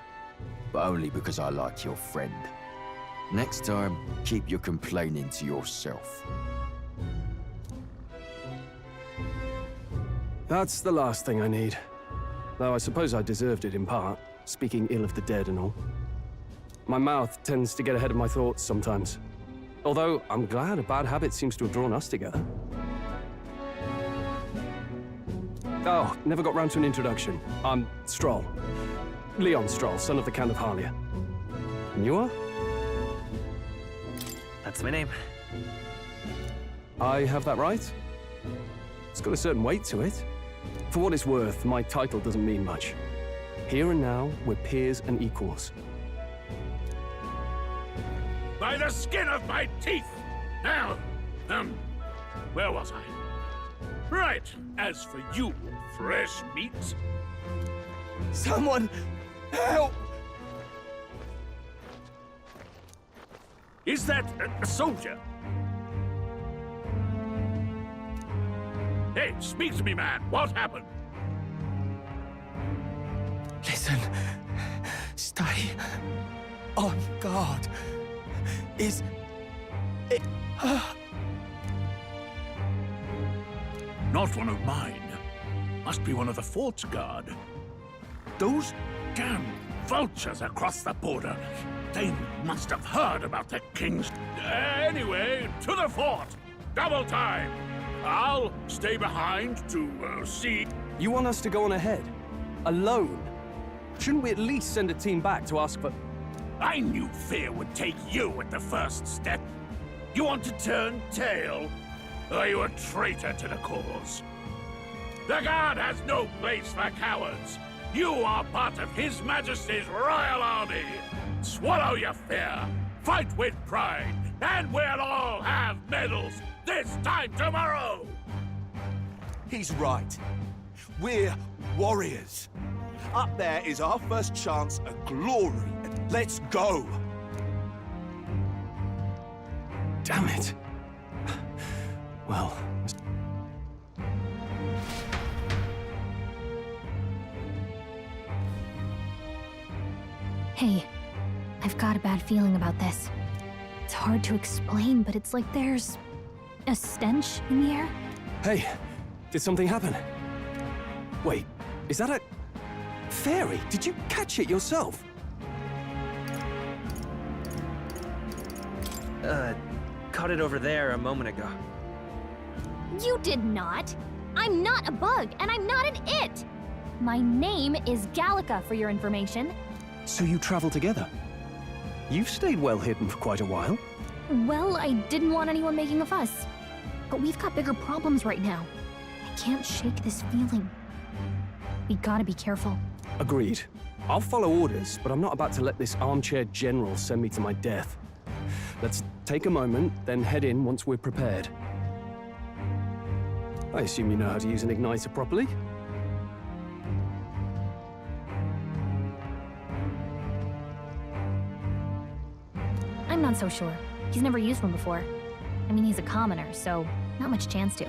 But only because I like your friend. Next time, keep your complaining to yourself. That's the last thing I need. Though I suppose I deserved it in part, speaking ill of the dead and all. My mouth tends to get ahead of my thoughts sometimes. Although, I'm glad a bad habit seems to have drawn us together. Oh, never got round to an introduction. I'm Stroll. Leon Stroll, son of the Count of Harlia. And you are? That's my name. I have that right? It's got a certain weight to it. For what it's worth, my title doesn't mean much. Here and now, we're peers and equals. By the skin of my teeth! Now, where was I? Right, as for you, fresh meat... Someone help! Is that a soldier? Hey, speak to me, man. What happened? Listen. Stay on guard. Is it her? Not one of mine. Must be one of the fort's guard. Those damn vultures across the border. They must have heard about the king's... Anyway, to the fort! Double time! I'll stay behind to see... You want us to go on ahead? Alone? Shouldn't we at least send a team back to ask for... I knew fear would take you at the first step. You want to turn tail? Are you a traitor to the cause? The Guard has no place for cowards. You are part of His Majesty's Royal Army. Swallow your fear, fight with pride, and we'll all have medals this time tomorrow! He's right. We're warriors. Up there is our first chance at glory. Let's go! Damn it. Well... Hey, I've got a bad feeling about this. It's hard to explain, but it's like there's a stench in the air. Hey, did something happen? Wait, is that a... fairy? Did you catch it yourself? Caught it over there a moment ago. You did not. I'm not a bug, and I'm not an it. My name is Gallica, for your information. So you travel together? You've stayed well hidden for quite a while. Well, I didn't want anyone making a fuss. But we've got bigger problems right now. I can't shake this feeling. We gotta be careful. Agreed. I'll follow orders, but I'm not about to let this armchair general send me to my death. Let's take a moment, then head in once we're prepared. I assume you know how to use an igniter properly? I'm not so sure. He's never used one before. I mean, he's a commoner, so not much chance to.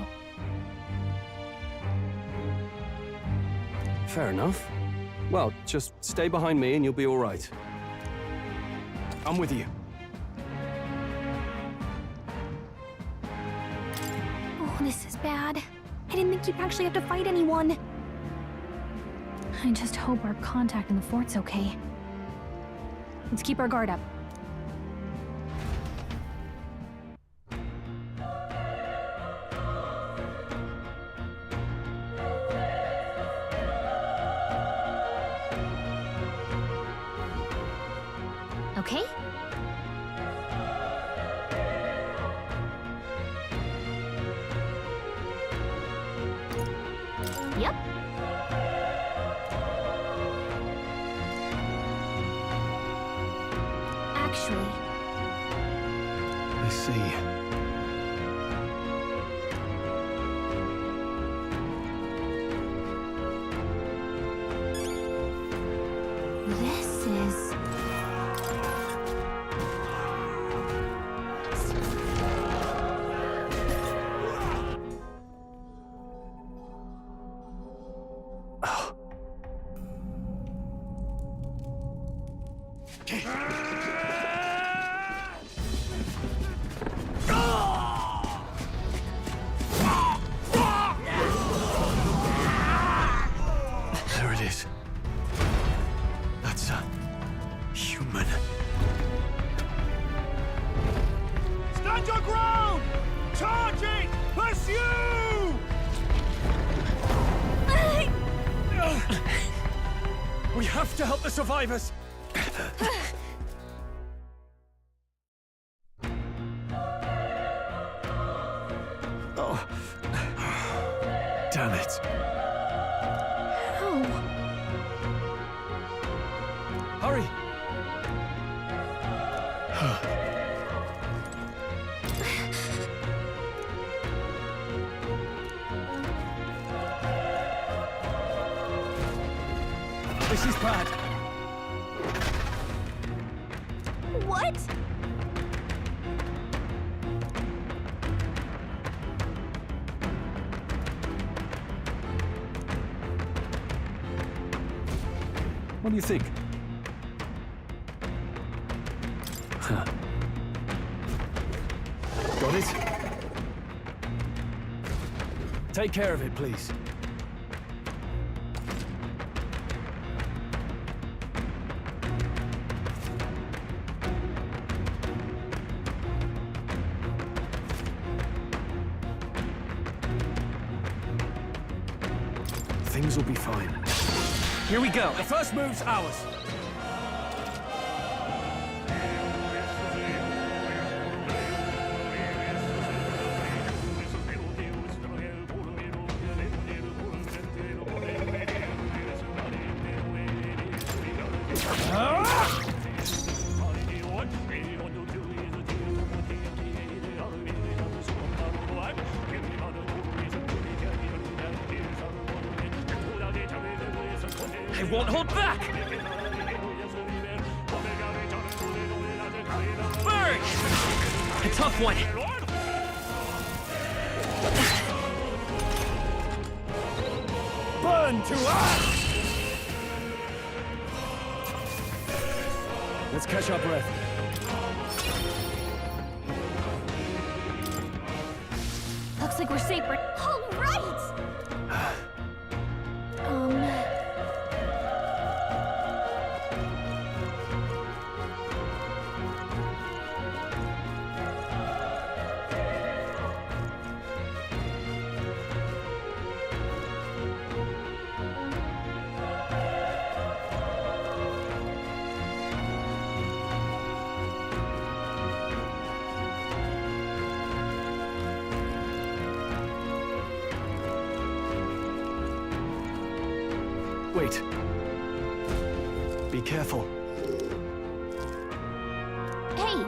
Fair enough. Well, just stay behind me and you'll be all right. I'm with you. Oh, this is bad. I didn't think you'd actually have to fight anyone. I just hope our contact in the fort's okay. Let's keep our guard up. Yep. Actually, I see. this is... There it is. That's a human. Stand your ground! Charging! Pursue! We have to help the survivors! Oh. Damn it. Hurry! This is bad. What? What do you think? Huh. Got it? Take care of it, please. Things will be fine. Here we go. The first move's ours. I won't hold back! Burn! A tough one. Burn to us! Let's catch our breath. Looks like we're safe. All right! Wait. Be careful. Hey!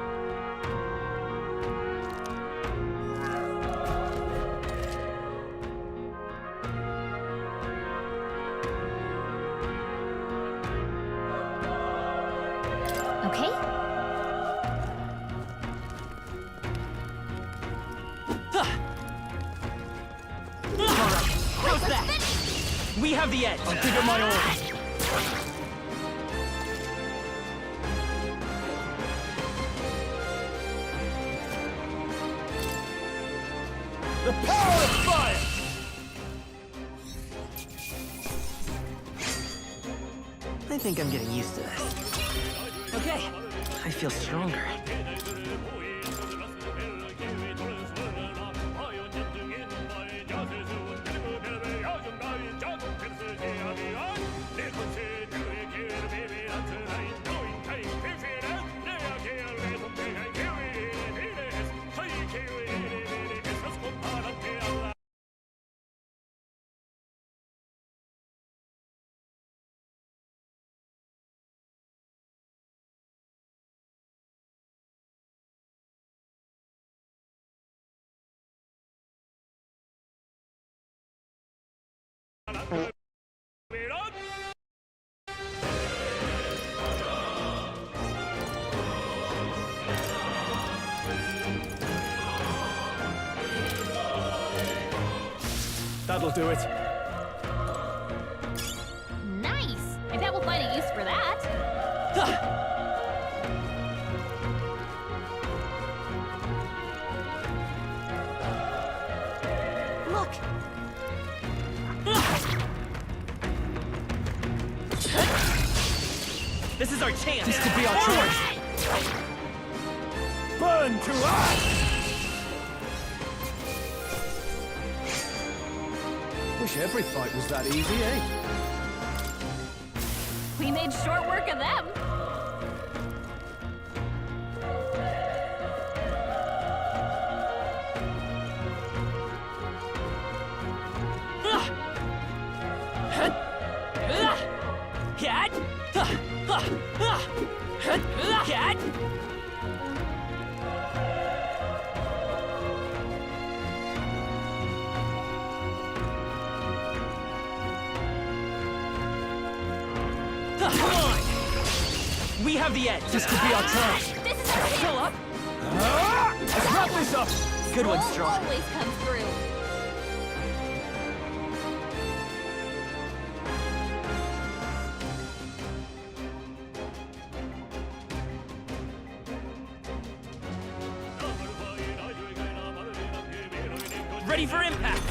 Okay? How's that? We have the edge. I'll give it my all. The power of fire! I think I'm getting used to this. Okay, I feel stronger. That'll do it. Nice! I bet we'll find a use for that. Look! This is our chance! This could be our choice! Burn to us! Wish every fight was that easy, eh? We made short work of them. Come on! We have the edge! This could be our chance! This is our Still up? Let's wrap this up! Good one, Troll Straw. always comes through. Ready for impact!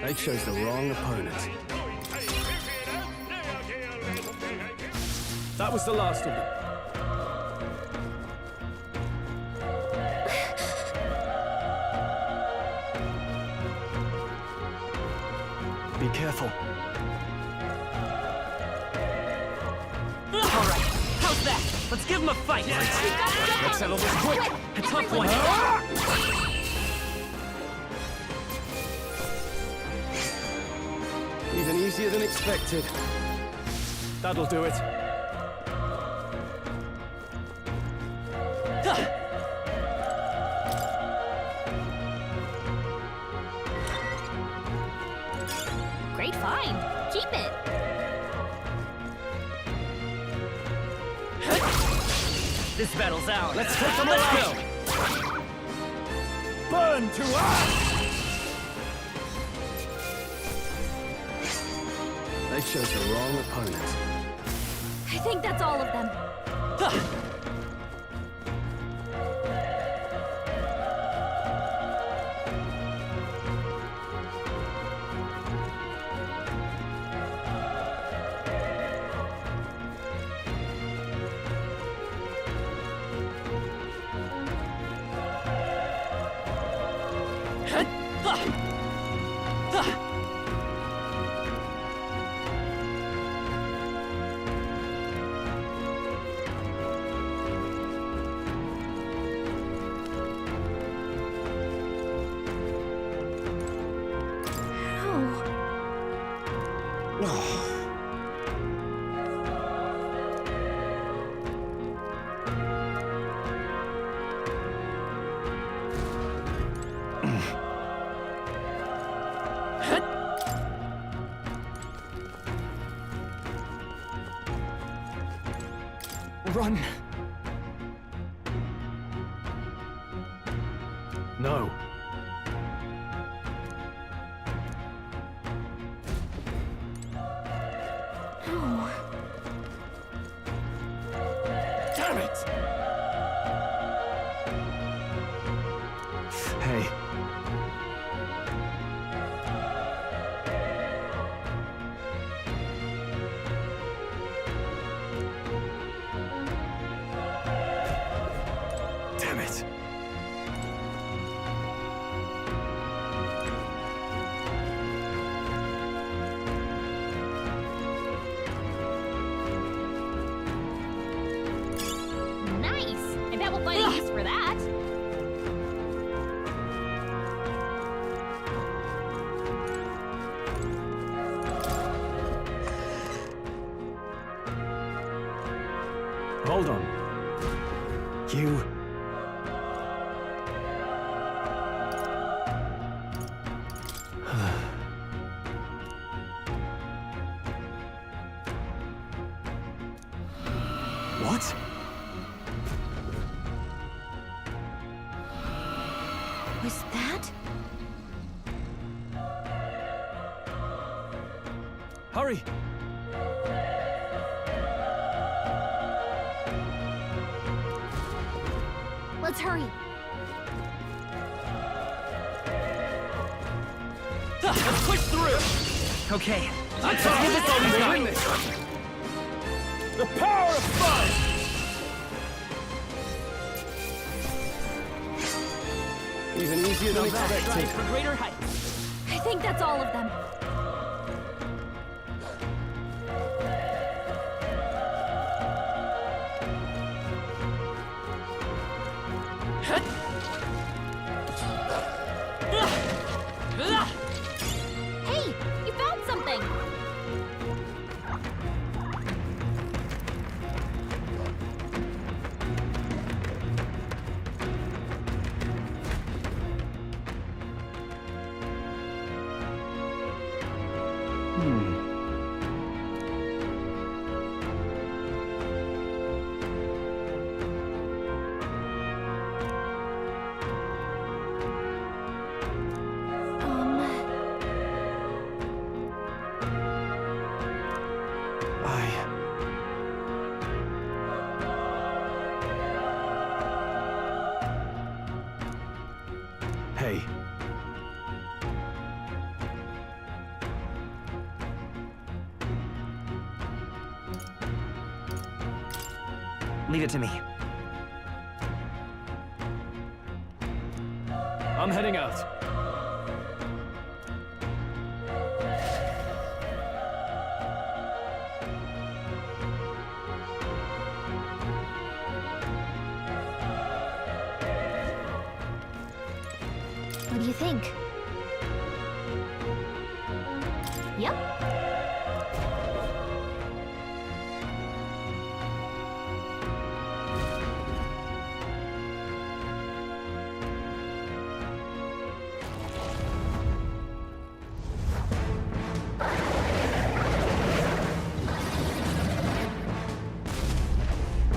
They chose the wrong opponent. That was the last of them. Be careful. Alright, how's that? Let's give him a fight! Let's settle this quick! A tough one! Even easier than expected. That'll do it. Great find. Keep it. This battle's ours. Let's take them all Let's out. go! Burn to us! They chose the wrong opponent. I think that's all of them. Run! No. Damn it! Hey. Damn it! Nice. I bet we'll find a use for that. Hold on. You... What? Was that? Hurry! Let's hurry. Let's push through! Okay, let's give this all we've got. The power of fun! Even easier than expected. Strive for greater heights. I think that's all of them. Hey, you found something! Hey. Leave it to me. I'm heading out. What do you think? Yep.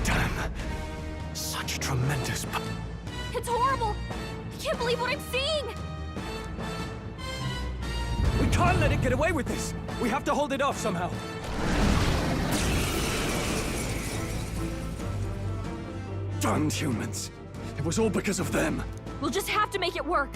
Damn. Such tremendous... It's horrible! I can't believe what I'm seeing! We can't let it get away with this! We have to hold it off somehow. Damned humans. It was all because of them. We'll just have to make it work!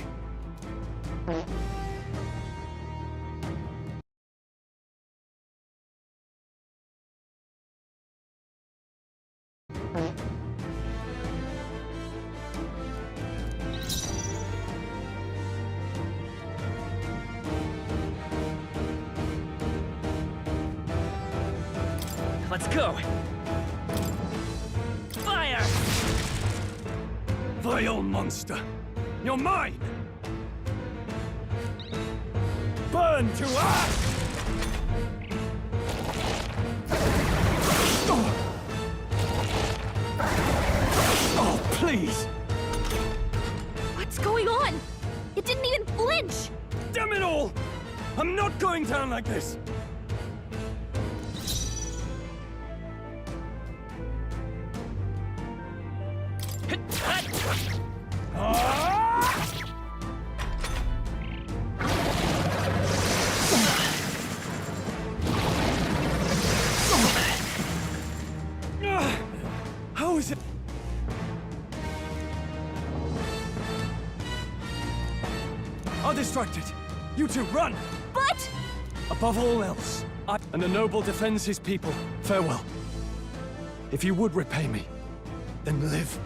Let's go! Fire! Vile monster! You're mine! Burn to ash! Oh, please! What's going on? It didn't even flinch! Damn it all! I'm not going down like this! How is it? I'll distract it. You two, run! But... Above all else, and a noble defends his people. Farewell. If you would repay me, then live.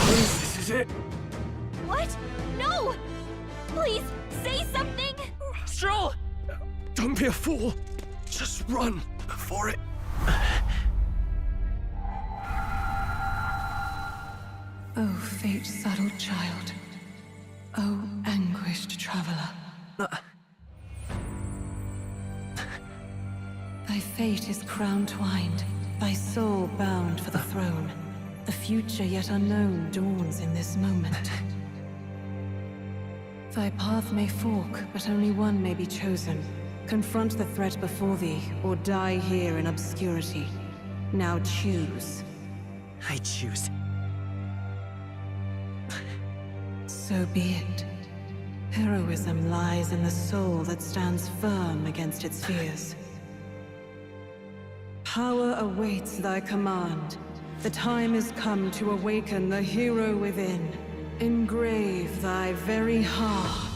This is it. What? No! Please, say something! Stroll! Don't be a fool. Just run before it... Oh, fate-saddled child. Oh, anguished traveler. Thy fate is crown-twined, thy soul bound for the throne. The future yet unknown dawns in this moment. Thy path may fork, but only one may be chosen. Confront the threat before thee, or die here in obscurity. Now choose. I choose. So be it. Heroism lies in the soul that stands firm against its fears. Power awaits thy command. The time is come to awaken the hero within. Engrave thy very heart.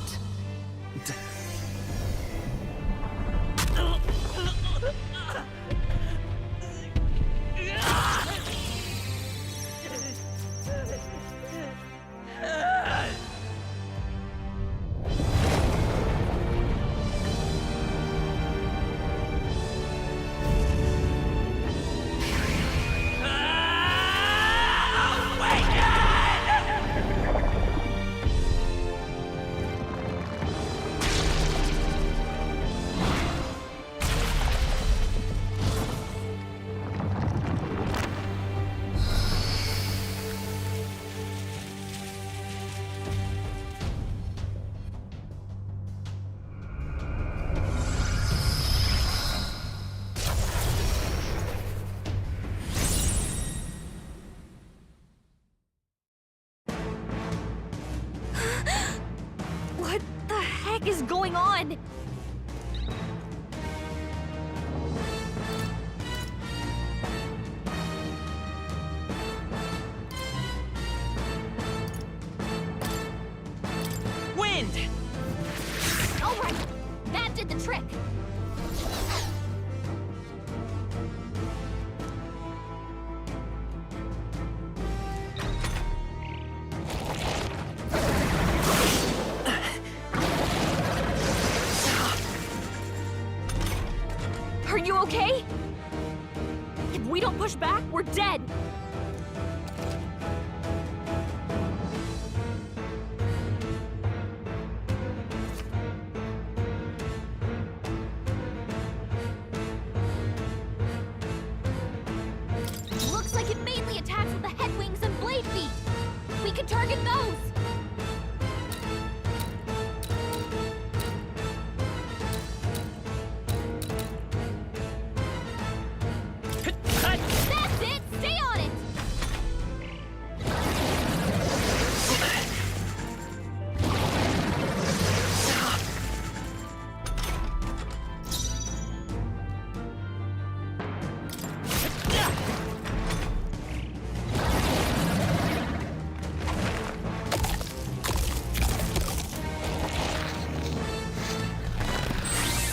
What the heck is going on? Wind! All right, that did the trick. Are you okay? If we don't push back, we're dead. Looks like it mainly attacks with the head wings and blade feet. We can target those. That's it! Stay on it!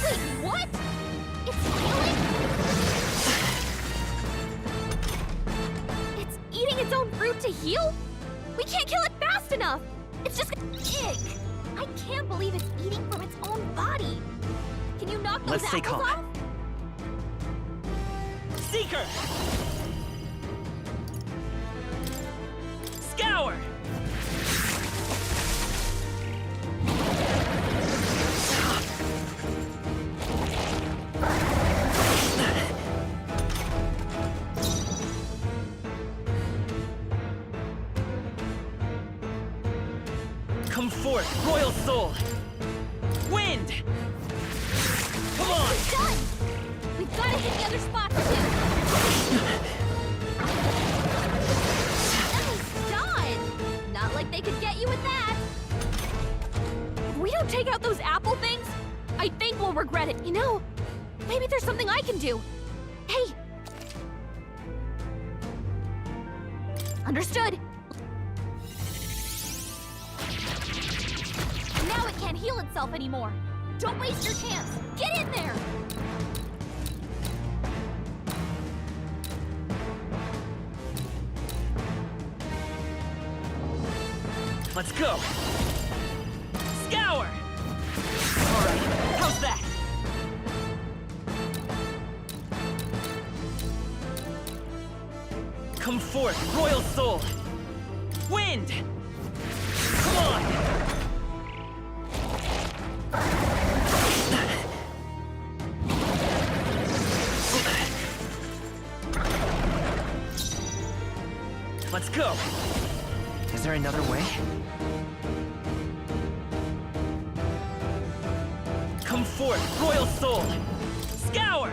Wait, what? It's healing? It's eating its own fruit to heal? We can't kill it fast enough! It's just Ick! I can't believe it's eating from its own body! Can you knock those Let's stay apples calm. off? Seeker! Scour! Come forth, Royal Soul! Wind! Come on! It's done! We've got to hit the other spots too! Nice dodge! Not like they could get you with that! If we don't take out those apple things, I think we'll regret it. You know, maybe there's something I can do. Hey! Understood! Now it can't heal itself anymore. Don't waste your chance. Get in there! Let's go! Scour! Alright, how's that? Come forth, Royal Soul! Wind! Come on! go! Is there another way? Come forth, royal soul! Scour!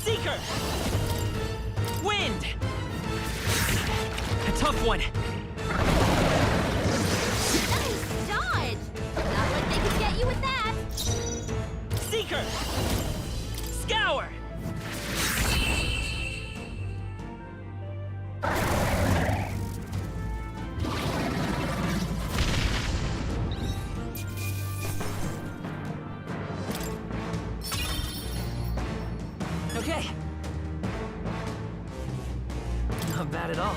Seeker! Wind! A tough one! Nice dodge! Not like they could get you with that! Seeker! Scour! Okay. Not bad at all.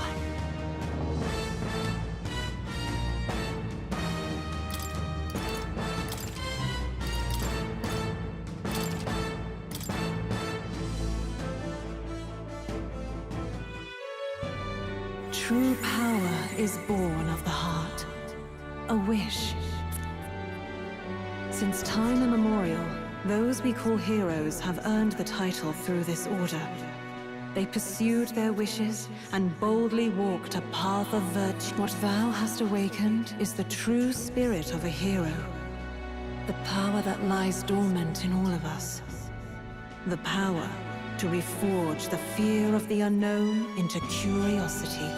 True power is born of the heart. A wish. Since time immemorial, those we call heroes have earned the title through this order. They pursued their wishes and boldly walked a path of virtue. What thou hast awakened is the true spirit of a hero. The power that lies dormant in all of us. The power to reforge the fear of the unknown into curiosity.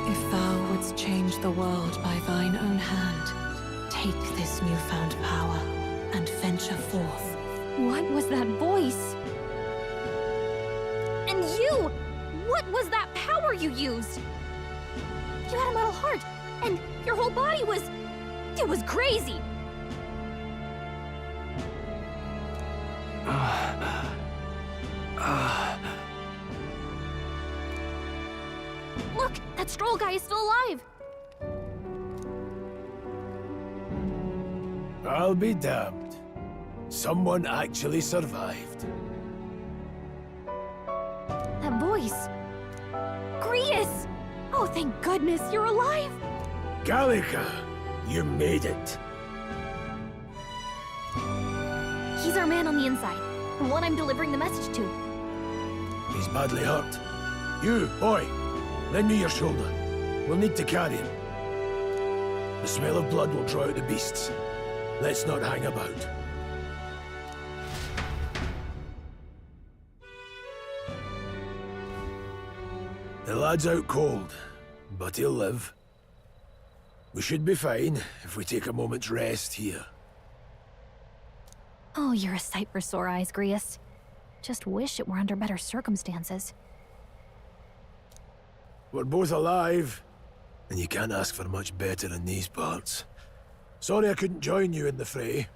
If thou wouldst change the world by thine own hand, take this newfound power and venture forth. What was that voice? And you! What was that power you used? You had a metal heart, and your whole body was... it was crazy! Look! That Stroll guy is still alive! I'll be damned. Someone actually survived. That voice... Grius! Oh, thank goodness you're alive! Gallica, you made it. He's our man on the inside. The one I'm delivering the message to. He's badly hurt. You, boy, lend me your shoulder. We'll need to carry him. The smell of blood will draw out the beasts. Let's not hang about. The lad's out cold, but he'll live. We should be fine if we take a moment's rest here. Oh, you're a sight for sore eyes, Grius. Just wish it were under better circumstances. We're both alive, and you can't ask for much better in these parts. Sorry I couldn't join you in the fray.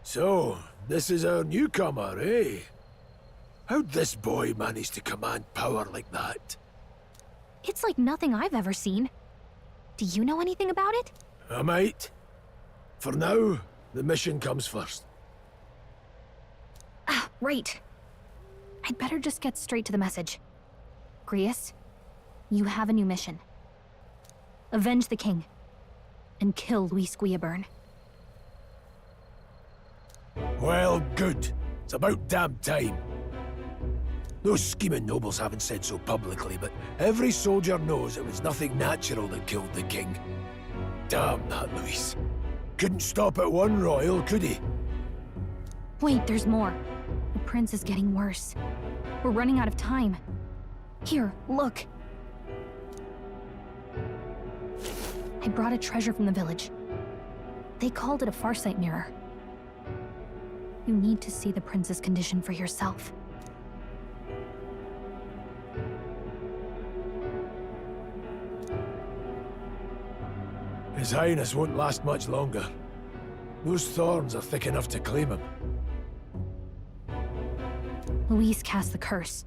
So, this is our newcomer, eh? How'd this boy manage to command power like that? It's like nothing I've ever seen. Do you know anything about it? I might. For now, the mission comes first. Ah, right. I'd better just get straight to the message. Grius, you have a new mission. Avenge the king. And kill Luis Guillaburn. Well, good. It's about damn time. Those scheming nobles haven't said so publicly, but every soldier knows it was nothing natural that killed the king. Damn that Luis. Couldn't stop at one royal, could he? Wait, there's more. The prince is getting worse. We're running out of time. Here, look. I brought a treasure from the village. They called it a farsight mirror. You need to see the prince's condition for yourself. His Highness won't last much longer. Those thorns are thick enough to claim him. Luis cast the curse,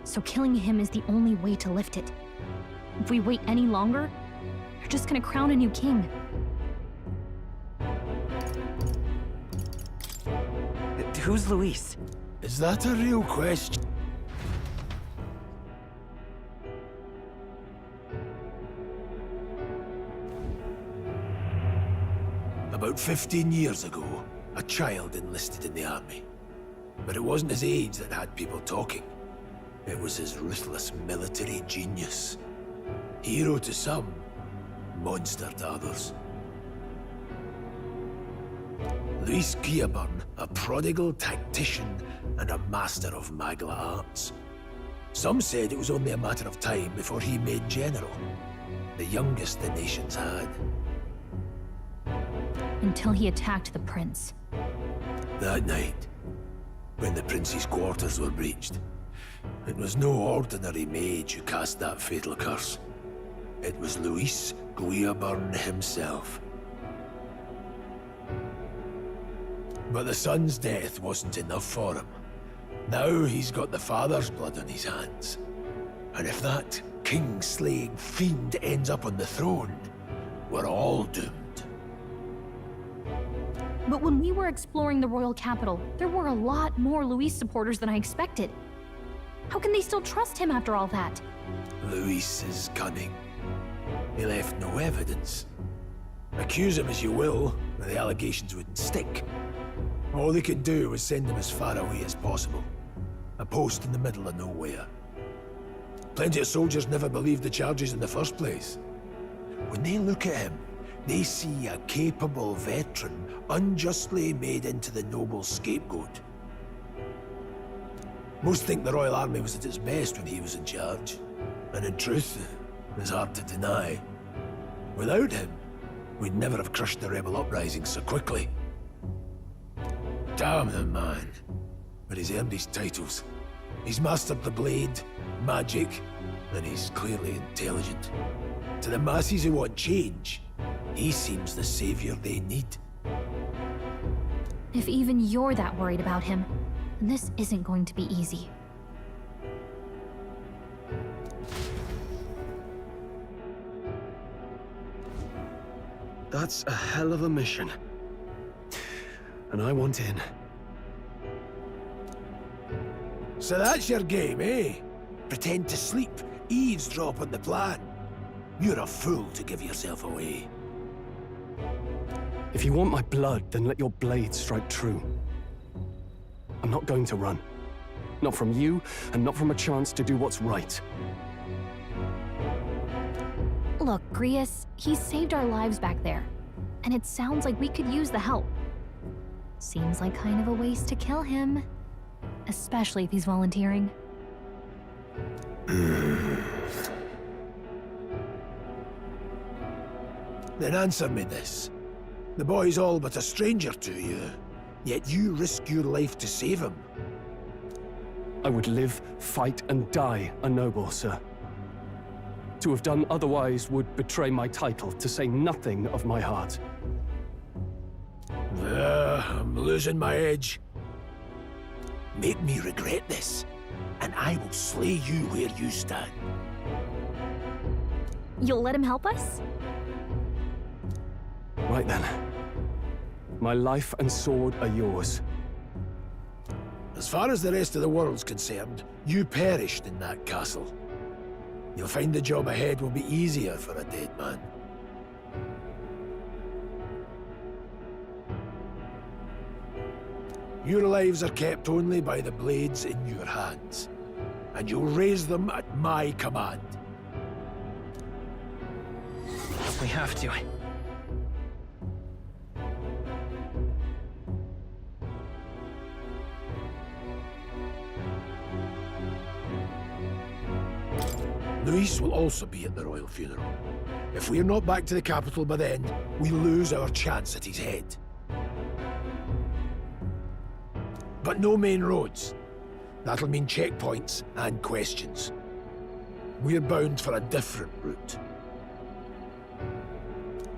so killing him is the only way to lift it. If we wait any longer, you're just gonna crown a new king. Who's Luis? Is that a real question? About 15 years ago, a child enlisted in the army. But it wasn't his age that had people talking. It was his ruthless military genius. Hero to some, monster to others. Luis Guillaburn, a prodigal tactician and a master of Magla arts. Some said it was only a matter of time before he made general, the youngest the nations had. Until he attacked the prince. That night, when the prince's quarters were breached, it was no ordinary mage who cast that fatal curse. It was Luis Guillaburn himself. But the son's death wasn't enough for him. Now he's got the father's blood on his hands. And if that king-slaying fiend ends up on the throne, we're all doomed. But when we were exploring the royal capital, there were a lot more Luis supporters than I expected. How can they still trust him after all that? Luis is cunning. He left no evidence. Accuse him as you will, but the allegations wouldn't stick. All they could do was send him as far away as possible. A post in the middle of nowhere. Plenty of soldiers never believed the charges in the first place. When they look at him, they see a capable veteran unjustly made into the noble scapegoat. Most think the Royal Army was at its best when he was in charge. And in truth, it's hard to deny. Without him, we'd never have crushed the rebel uprising so quickly. Damn the man. But he's earned his titles. He's mastered the blade, magic, and he's clearly intelligent. To the masses who want change, he seems the savior they need. If even you're that worried about him, then this isn't going to be easy. That's a hell of a mission. And I want in. So that's your game, eh? Pretend to sleep, eavesdrop on the plan. You're a fool to give yourself away. If you want my blood, then let your blade strike true. I'm not going to run. Not from you, and not from a chance to do what's right. Look, Grius, he saved our lives back there. And it sounds like we could use the help. Seems like kind of a waste to kill him. Especially if he's volunteering. Then answer me this. The boy's all but a stranger to you, yet you risk your life to save him. I would live, fight, and die a noble, sir. To have done otherwise would betray my title, to say nothing of my heart. I'm losing my edge. Make me regret this, and I will slay you where you stand. You'll let him help us? Right then. My life and sword are yours. As far as the rest of the world's concerned, you perished in that castle. You'll find the job ahead will be easier for a dead man. Your lives are kept only by the blades in your hands, and you'll raise them at my command. We have to. Luis will also be at the royal funeral. If we're not back to the capital by then, we lose our chance at his head. But no main roads. That'll mean checkpoints and questions. We're bound for a different route.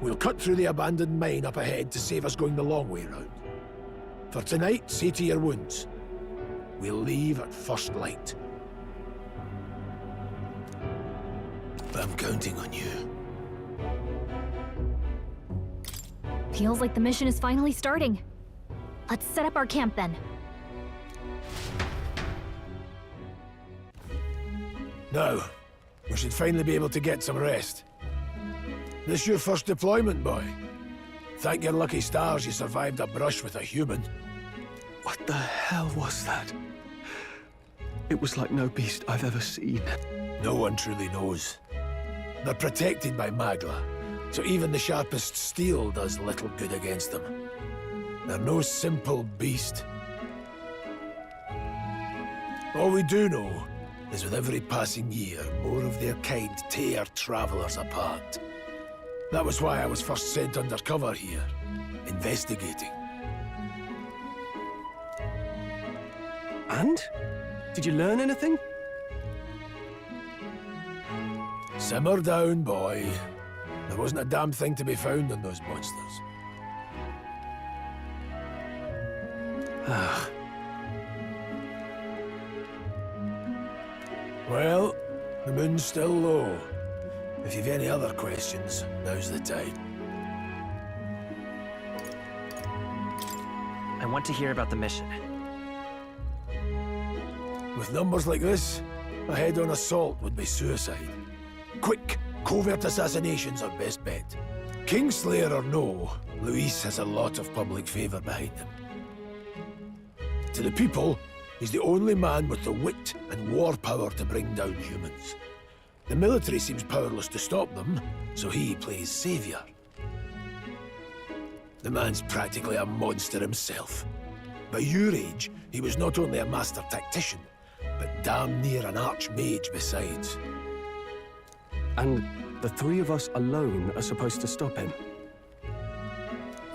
We'll cut through the abandoned mine up ahead to save us going the long way round. For tonight, see to your wounds. We'll leave at first light. I'm counting on you. Feels like the mission is finally starting. Let's set up our camp then. Now, we should finally be able to get some rest. This your first deployment, boy? Thank your lucky stars you survived a brush with a human. What the hell was that? It was like no beast I've ever seen. No one truly knows. They're protected by Magla, so even the sharpest steel does little good against them. They're no simple beast. All we do know is with every passing year, more of their kind tear travelers apart. That was why I was first sent undercover here, investigating. And? Did you learn anything? Simmer down, boy. There wasn't a damn thing to be found on those monsters. Well, the moon's still low. If you've any other questions, now's the time. I want to hear about the mission. With numbers like this, a head-on assault would be suicide. Quick, covert assassinations are best bet. Kingslayer or no, Luis has a lot of public favor behind him. To the people, he's the only man with the wit and war power to bring down humans. The military seems powerless to stop them, so he plays savior. The man's practically a monster himself. By your age, he was not only a master tactician, but damn near an archmage besides. And the three of us alone are supposed to stop him?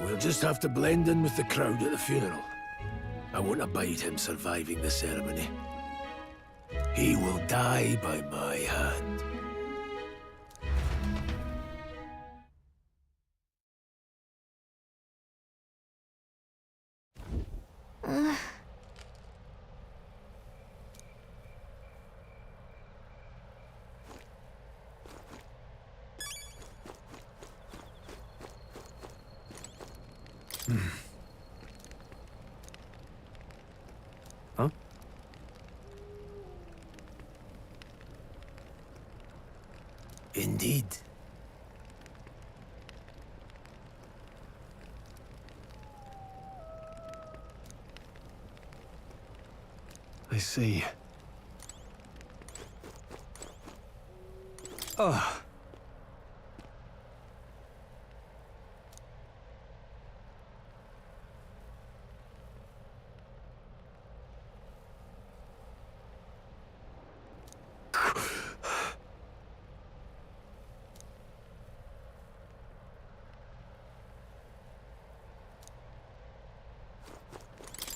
We'll just have to blend in with the crowd at the funeral. I won't abide him surviving the ceremony. He will die by my hand. Huh? Indeed. I see. Ugh.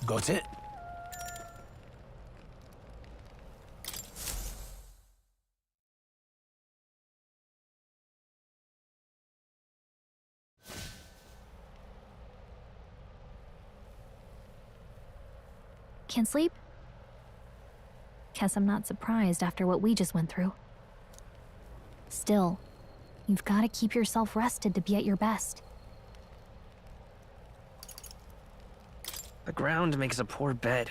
Got it? Can't sleep? Guess I'm not surprised after what we just went through. Still, you've got to keep yourself rested to be at your best. The ground makes a poor bed.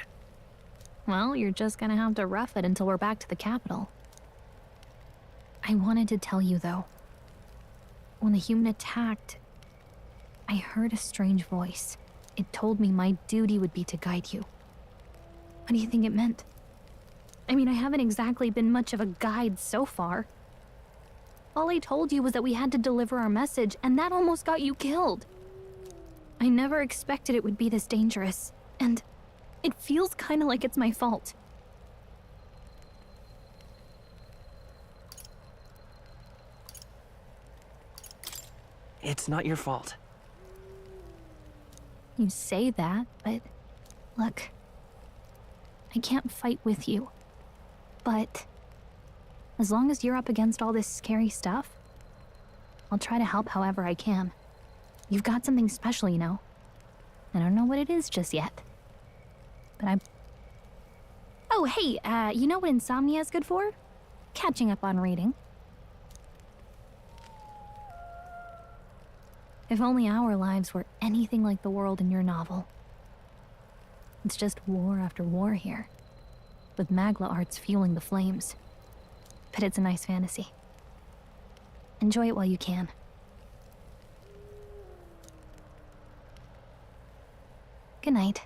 Well, you're just gonna have to rough it until we're back to the capital. I wanted to tell you, though. When the human attacked, I heard a strange voice. It told me my duty would be to guide you. What do you think it meant? I mean, I haven't exactly been much of a guide so far. All I told you was that we had to deliver our message, and that almost got you killed. I never expected it would be this dangerous, and it feels kind of like it's my fault. It's not your fault. You say that, but look, I can't fight with you. But as long as you're up against all this scary stuff, I'll try to help however I can. You've got something special, you know. I don't know what it is just yet. But I'm... Oh, hey, you know what insomnia is good for? Catching up on reading. If only our lives were anything like the world in your novel. It's just war after war here, with Magla arts fueling the flames. But it's a nice fantasy. Enjoy it while you can. Good night.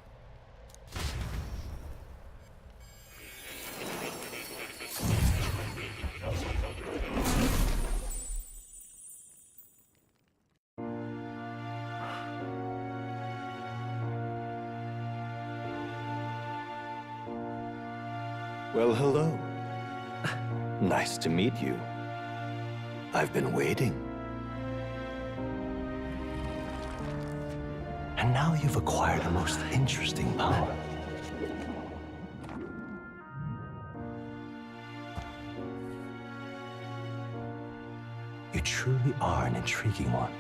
Well, hello. Nice to meet you. I've been waiting. And now you've acquired a most interesting power. You truly are an intriguing one.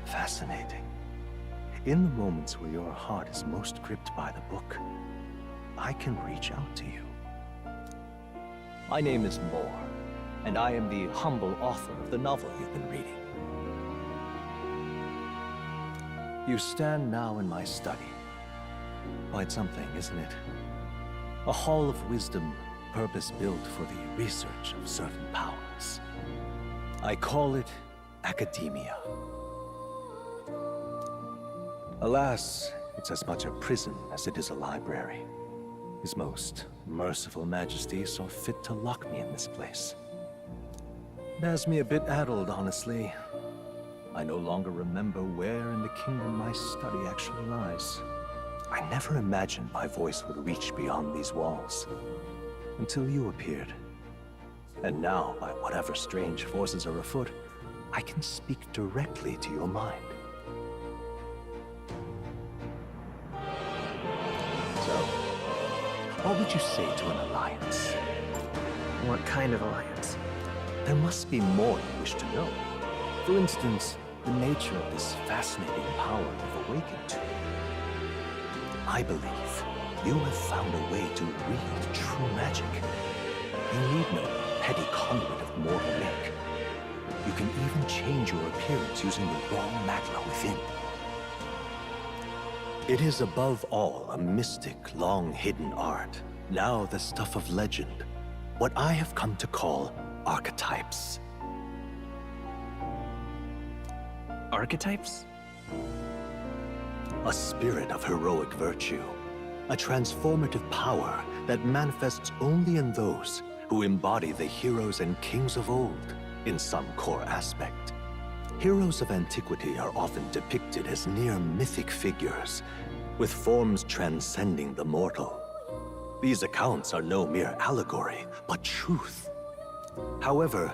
Fascinating. In the moments where your heart is most gripped by the book, I can reach out to you. My name is Moore, and I am the humble author of the novel you've been reading. You stand now in my study. Quite something, isn't it? A hall of wisdom, purpose-built for the research of certain powers. I call it academia. Alas, it's as much a prison as it is a library. His most merciful majesty saw fit to lock me in this place. It has me a bit addled, honestly. I no longer remember where in the kingdom my study actually lies. I never imagined my voice would reach beyond these walls, until you appeared. And now, by whatever strange forces are afoot, I can speak directly to your mind. What would you say to an alliance? What kind of alliance? There must be more you wish to know. For instance, the nature of this fascinating power you've awakened to. I believe you have found a way to wield true magic. You need no petty conduit of mortal make. You can even change your appearance using the raw matter within. It is above all a mystic, long-hidden art, now the stuff of legend, what I have come to call archetypes. Archetypes? A spirit of heroic virtue, a transformative power that manifests only in those who embody the heroes and kings of old in some core aspect. Heroes of antiquity are often depicted as near mythic figures, with forms transcending the mortal. These accounts are no mere allegory, but truth. However,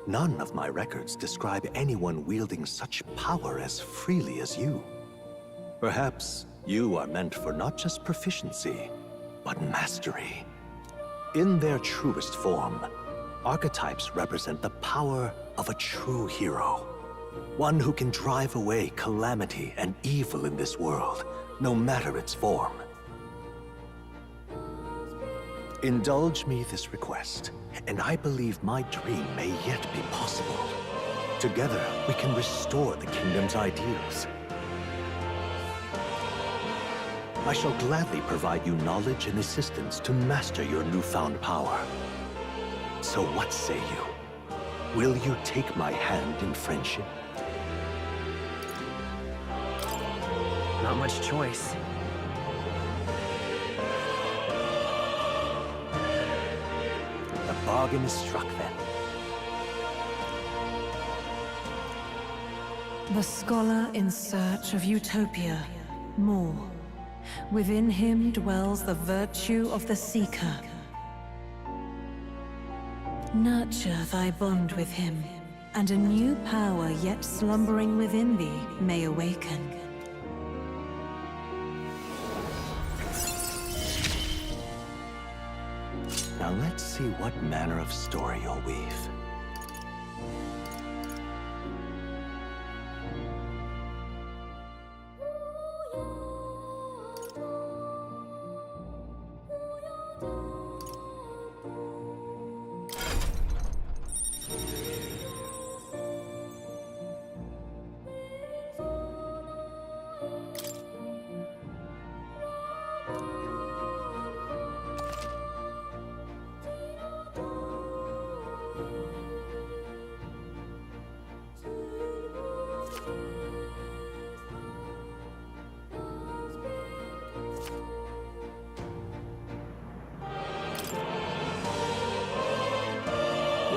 none of my records describe anyone wielding such power as freely as you. Perhaps you are meant for not just proficiency, but mastery. In their truest form, archetypes represent the power of a true hero. One who can drive away calamity and evil in this world, no matter its form. Indulge me this request, and I believe my dream may yet be possible. Together, we can restore the kingdom's ideals. I shall gladly provide you knowledge and assistance to master your newfound power. So what say you? Will you take my hand in friendship? Not much choice. The bargain is struck then. The scholar in search of utopia, more. Within him dwells the virtue of the seeker. Nurture thy bond with him, and a new power yet slumbering within thee may awaken. Now let's see what manner of story you'll weave.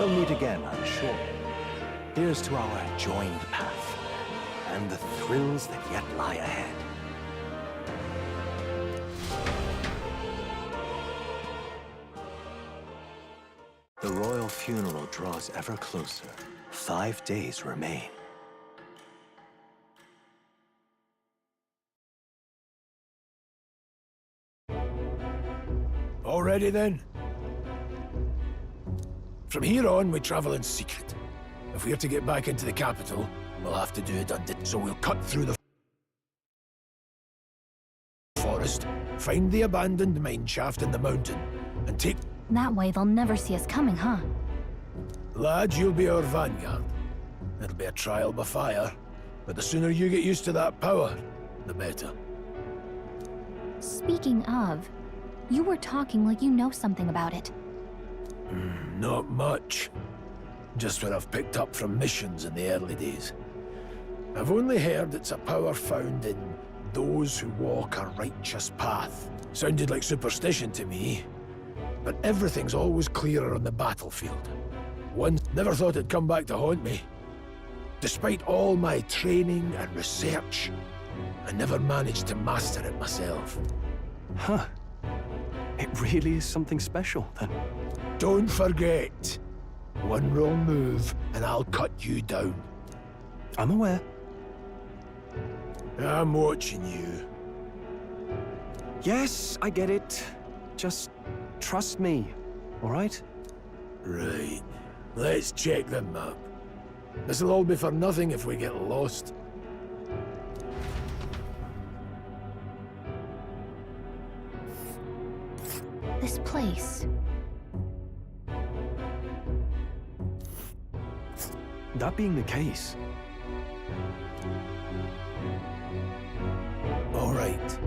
We'll meet again, I'm sure. Here's to our joined path, and the thrills that yet lie ahead. The royal funeral draws ever closer. 5 days remain. Already then? From here on, we travel in secret. If we're to get back into the capital, we'll have to do it undid. So we'll cut through the forest, find the abandoned mine shaft in the mountain, and take... That way they'll never see us coming, huh? Lad, you'll be our vanguard. It'll be a trial by fire, but the sooner you get used to that power, the better. Speaking of, you were talking like you know something about it. Not much. Just what I've picked up from missions in the early days. I've only heard it's a power found in those who walk a righteous path. Sounded like superstition to me, but everything's always clearer on the battlefield. One never thought it'd come back to haunt me. Despite all my training and research, I never managed to master it myself. Huh. It really is something special, then. Don't forget, one wrong move and I'll cut you down. I'm aware. I'm watching you. Yes, I get it. Just trust me, all right? Right. Let's check the map. This'll all be for nothing if we get lost. This place. That being the case... All right.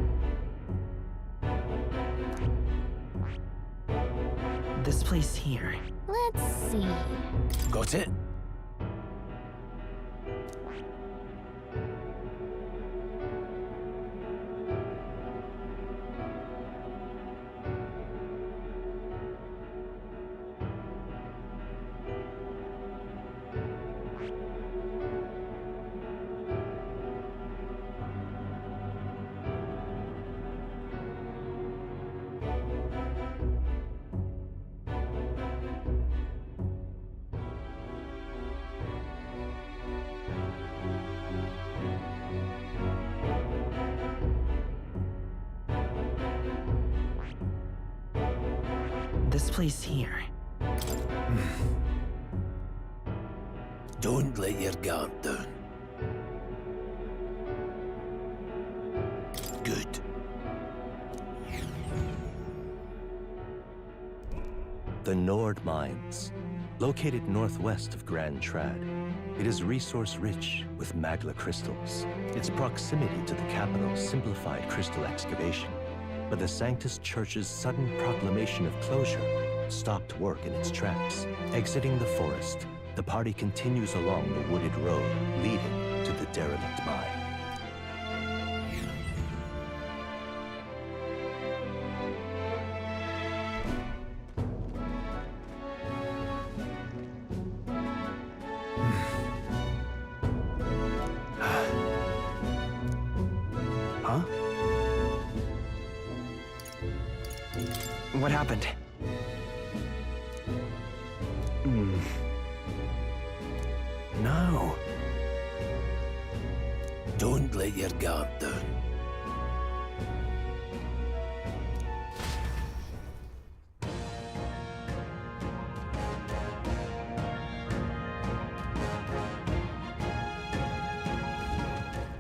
This place here. Let's see. Got it? This place here. Don't let your guard down. Good. The Nord Mines, located northwest of Grand Trad. It is resource-rich with magla crystals. Its proximity to the capital simplified crystal excavation, but the Sanctus Church's sudden proclamation of closure stopped work in its tracks. Exiting the forest, the party continues along the wooded road leading to the derelict mine. Huh? What happened? No. Don't let your guard down.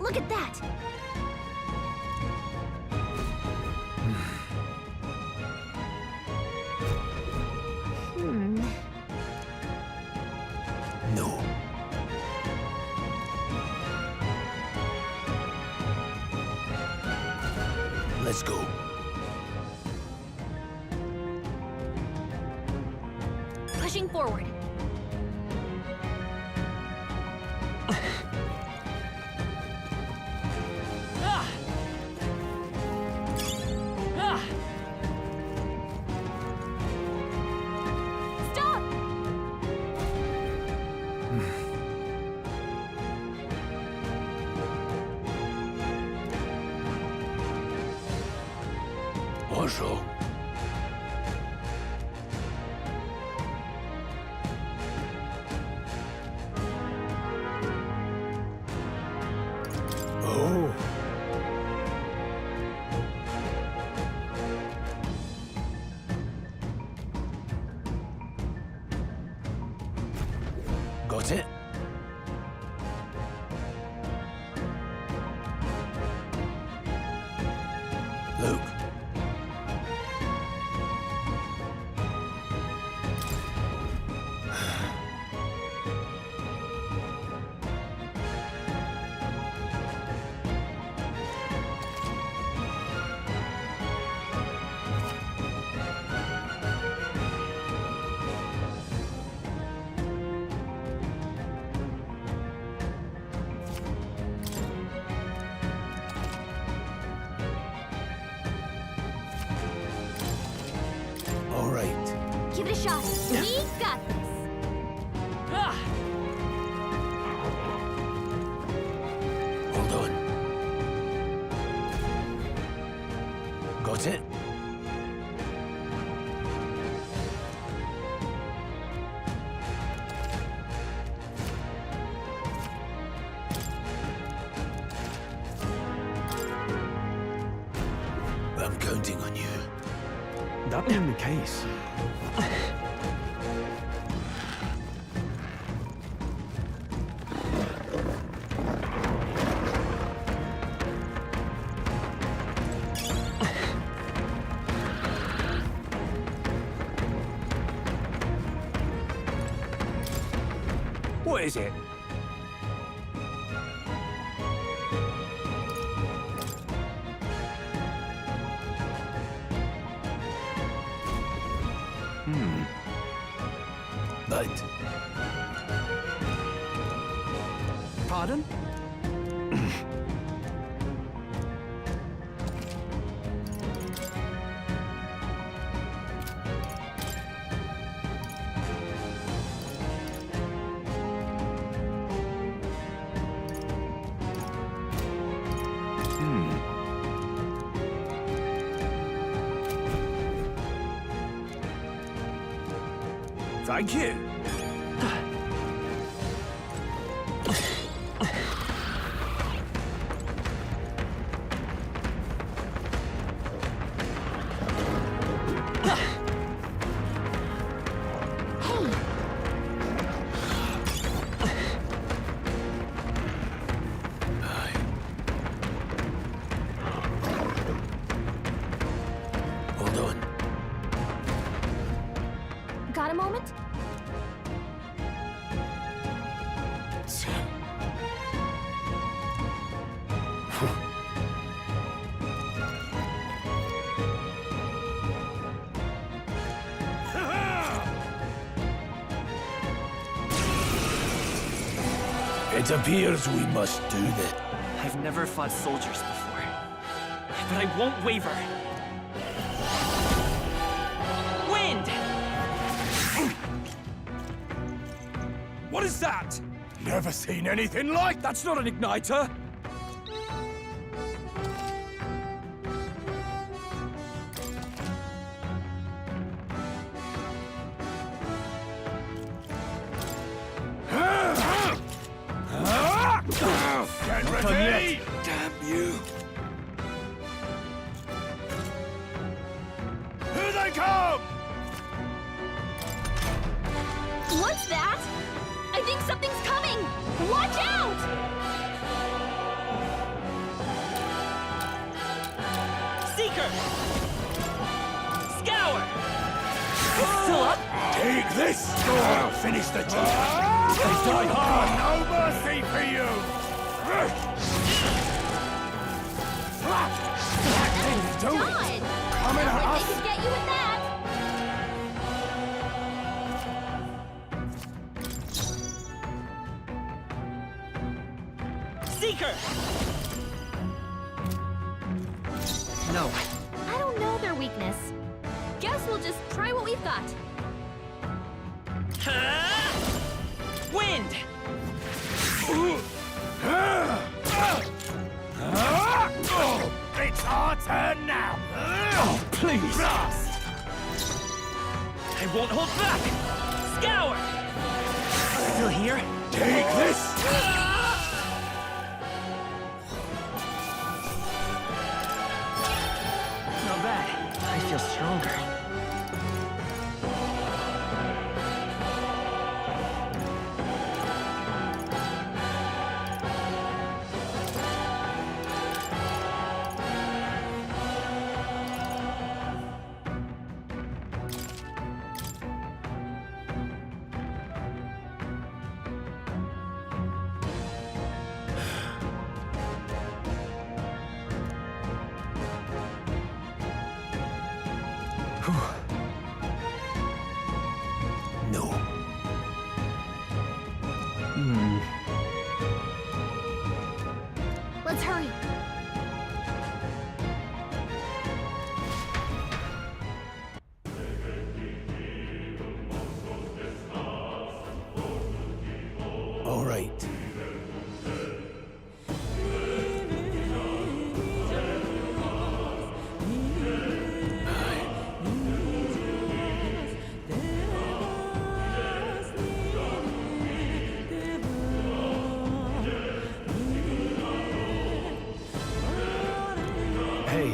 Look at that! No. Let's go. Pushing forward. Stop! What's wrong? Oh. Got it? Luke. All right. Give it a shot. We got this. Hold on. Got it? I'm counting on you. That being the case, What is it? But Pardon? Thank you. hold on. Got a moment? It appears we must do this. I've never fought soldiers before, but I won't waver. Wind! What is that? Never seen anything like that. That's not an igniter. Get ready! Damn you. Here they come! What's that? I think something's coming! Watch out! Seeker! Scour! Still up? Take this! I'll finish the job! They die hard! No mercy for you! Do it! Done! Coming at They us! could get you with that! Seeker! No. I don't know their weakness. Guess we'll just try what we've got. Wind! It's our turn now! Please! I won't hold back! Scour! Still here? Take this! Not bad. I feel stronger. No. Let's hurry. All right. Hey.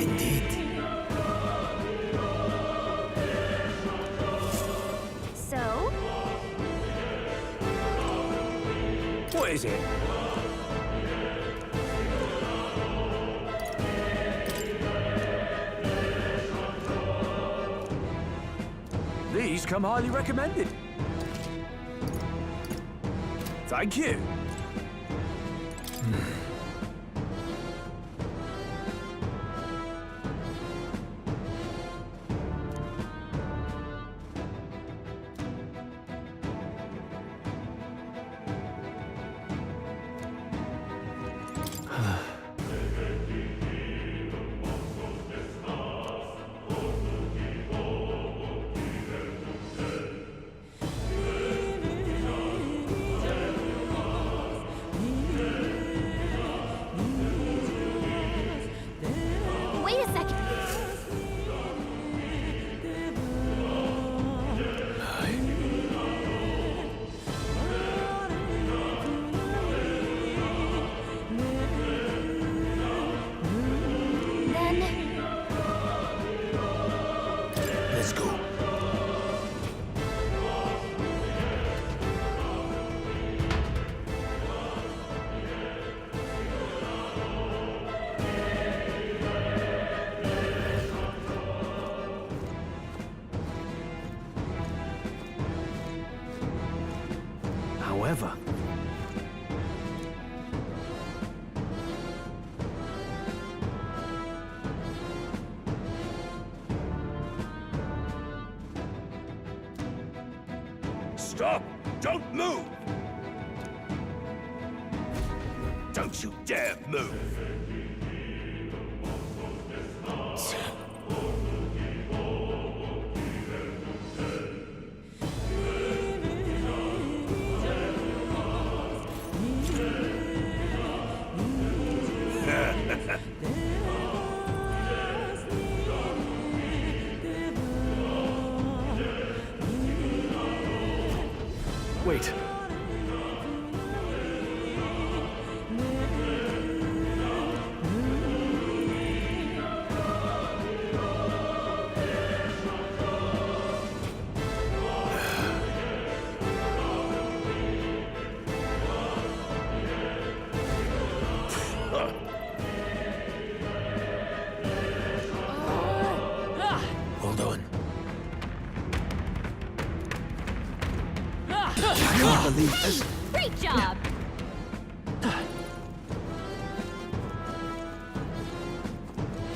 Indeed. So? What is it? These come highly recommended. Thank you. Wait a second. Then Let's go. However, Stop! Don't move! Don't you dare move! wait. Hold on. I can't believe this. great job.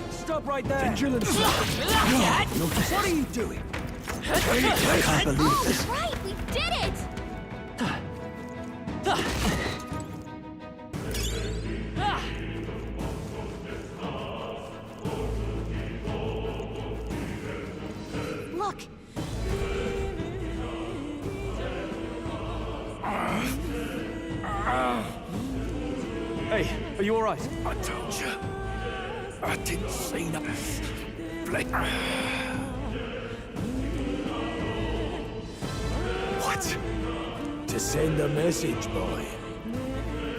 Stop right there! Vigilance! What are you doing? I can't believe this. Right, we did it! Look! Hey, Are you all right? I told you. I didn't see nothing. What? To send a message, boy.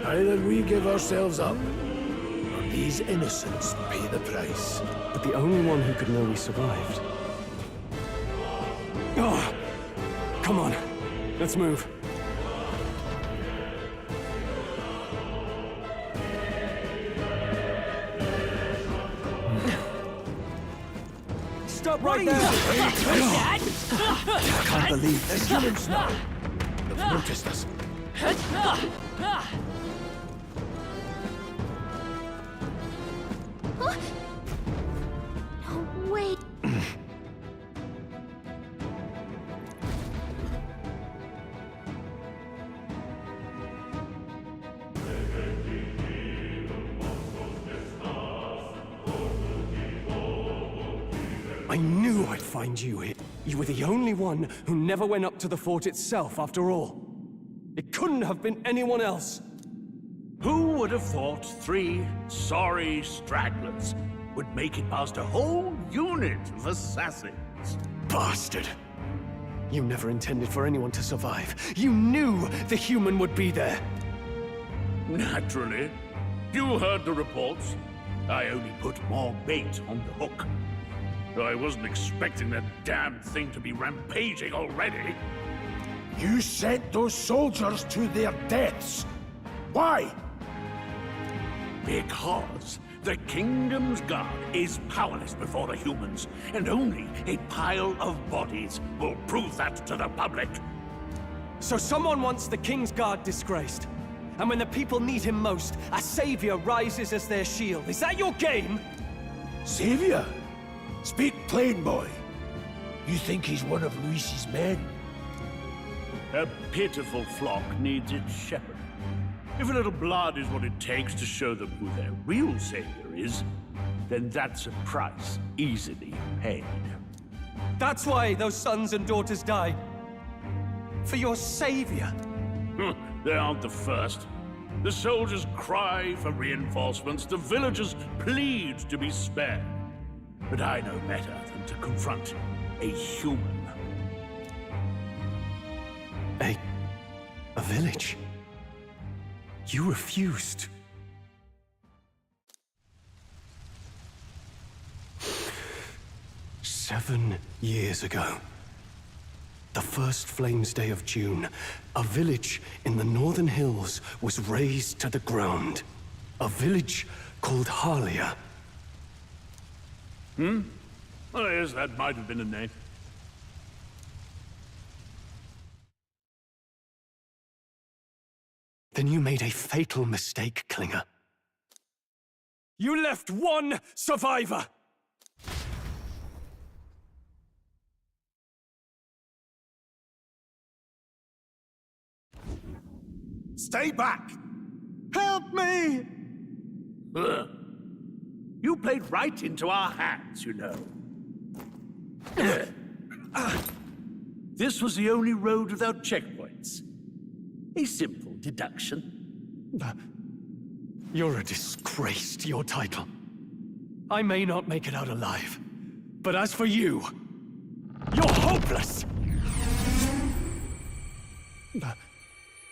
Either we give ourselves up, or these innocents pay the price. But the only one who could know we survived. Oh, come on. Let's move. Stop right there! I can't believe there's humans now. They've noticed us. No, wait. I knew I'd find you here. You were the only one who never went up to the fort itself, after all. It couldn't have been anyone else. Who would have thought 3 sorry stragglers would make it past a whole unit of assassins? Bastard! You never intended for anyone to survive. You knew the human would be there. Naturally. You heard the reports. I only put more bait on the hook. I wasn't expecting that damn thing to be rampaging already. You sent those soldiers to their deaths. Why? Because the Kingdom's Guard is powerless before the humans, and only a pile of bodies will prove that to the public. So someone wants the King's Guard disgraced. And when the people need him most, a savior rises as their shield. Is that your game? Savior? Speak plain, boy. You think he's one of Luis's men? A pitiful flock needs its shepherd. If a little blood is what it takes to show them who their real savior is, then that's a price easily paid. That's why those sons and daughters died. For your savior. They aren't the first. The soldiers cry for reinforcements, the villagers plead to be spared. But I know better than to confront a human. A village? You refused. "7 years ago, the first Flames Day of June, a village in the northern hills was razed to the ground. A village called Harlia. Oh, yes, that might have been a name. Then you made a fatal mistake, Klinger. You left one survivor! Stay back! Help me! You played right into our hands, you know. This was the only road without checkpoints. A simple deduction. You're a disgrace to your title. I may not make it out alive, but as for you, you're hopeless!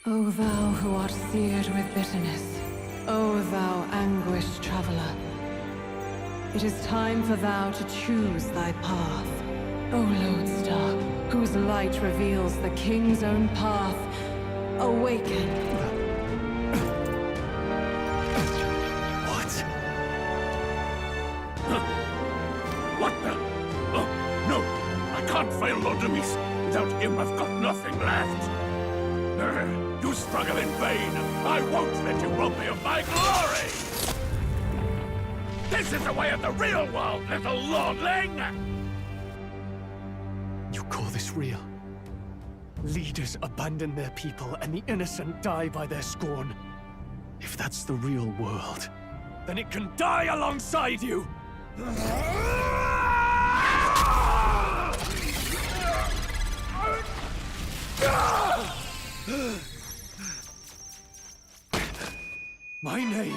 O thou who art seared with bitterness, O thou anguished traveler, it is time for thou to choose thy path. O lodestar, whose light reveals the king's own path, awaken. What? What the? Oh, no! I can't fail Lord Luis. Without him, I've got nothing left. You struggle in vain. I won't let you rob me of my glory! This is the way of the real world, little lordling! You call this real? Leaders abandon their people and the innocent die by their scorn. If that's the real world, then it can die alongside you! My name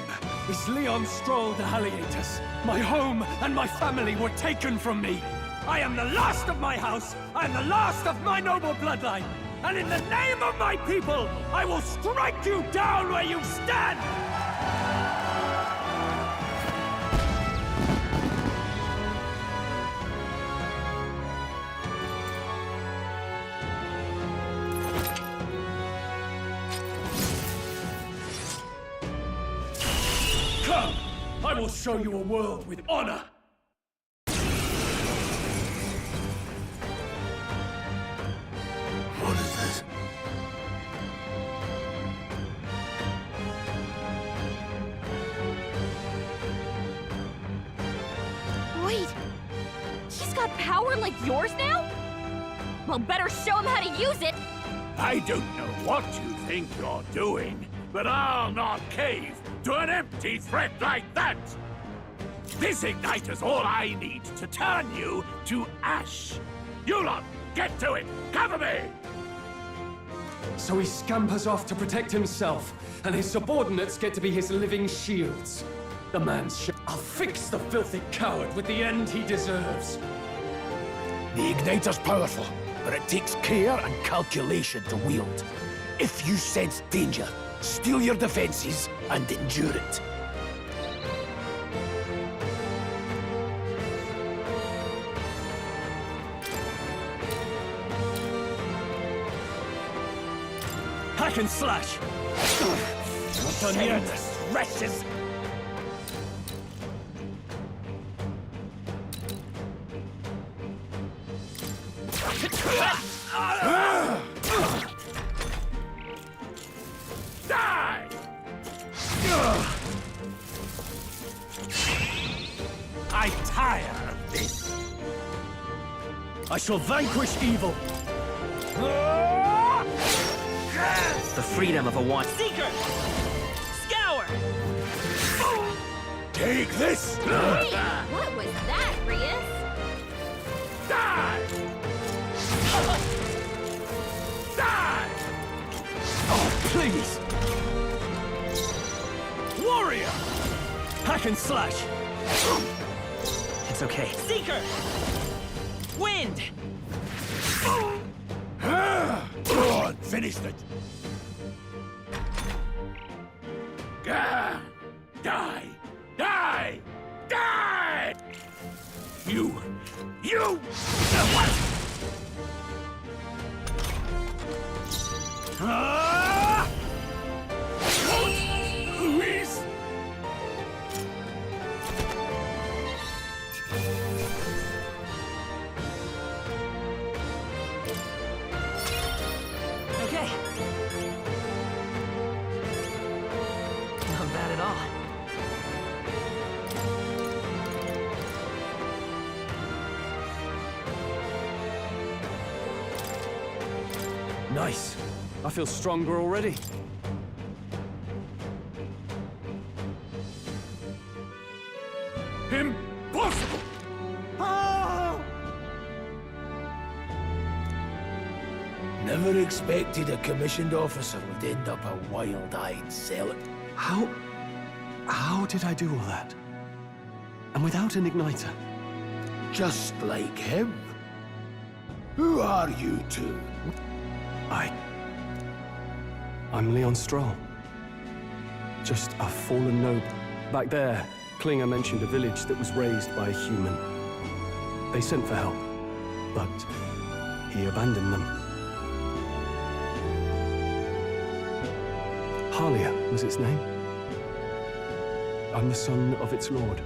is Leon Stroll de Haliatus. My home and my family were taken from me. I am the last of my house. I am the last of my noble bloodline. And in the name of my people, I will strike you down where you stand! Come! I will show you a world with honor! What is this? Wait! He's got power like yours now? Well, better show him how to use it! I don't know what you think you're doing, but I'll not cave to an empty threat like that! This igniter's all I need to turn you to ash. You lot, get to it! Cover me! So he scampers off to protect himself, and his subordinates get to be his living shields. The man's I'll fix the filthy coward with the end he deserves. The igniter's powerful, but it takes care and calculation to wield. If you sense danger, steel your defenses and endure it. Hack and slash! Not done yet! Wretches! Die! I tire of this! I shall vanquish evil! The freedom of a want. Seeker! Scour! Take this! Hey! What was that, Rias? Die! Die! Oh, please! Warrior! Hack and slash! It's okay. Seeker! Wind! Go on, finish it! Die! Die! Die! Die! You! What? Luis! Okay. Not bad at all. Nice. I feel stronger already. Impossible! Never expected a commissioned officer would end up a wild-eyed zealot. How did I do all that? And without an igniter? Just like him. Who are you two? I'm Leon Stroll. Just a fallen noble. Back there, Klinger mentioned a village that was raised by a human. They sent for help, but he abandoned them. Halia was its name. I'm the son of its lord,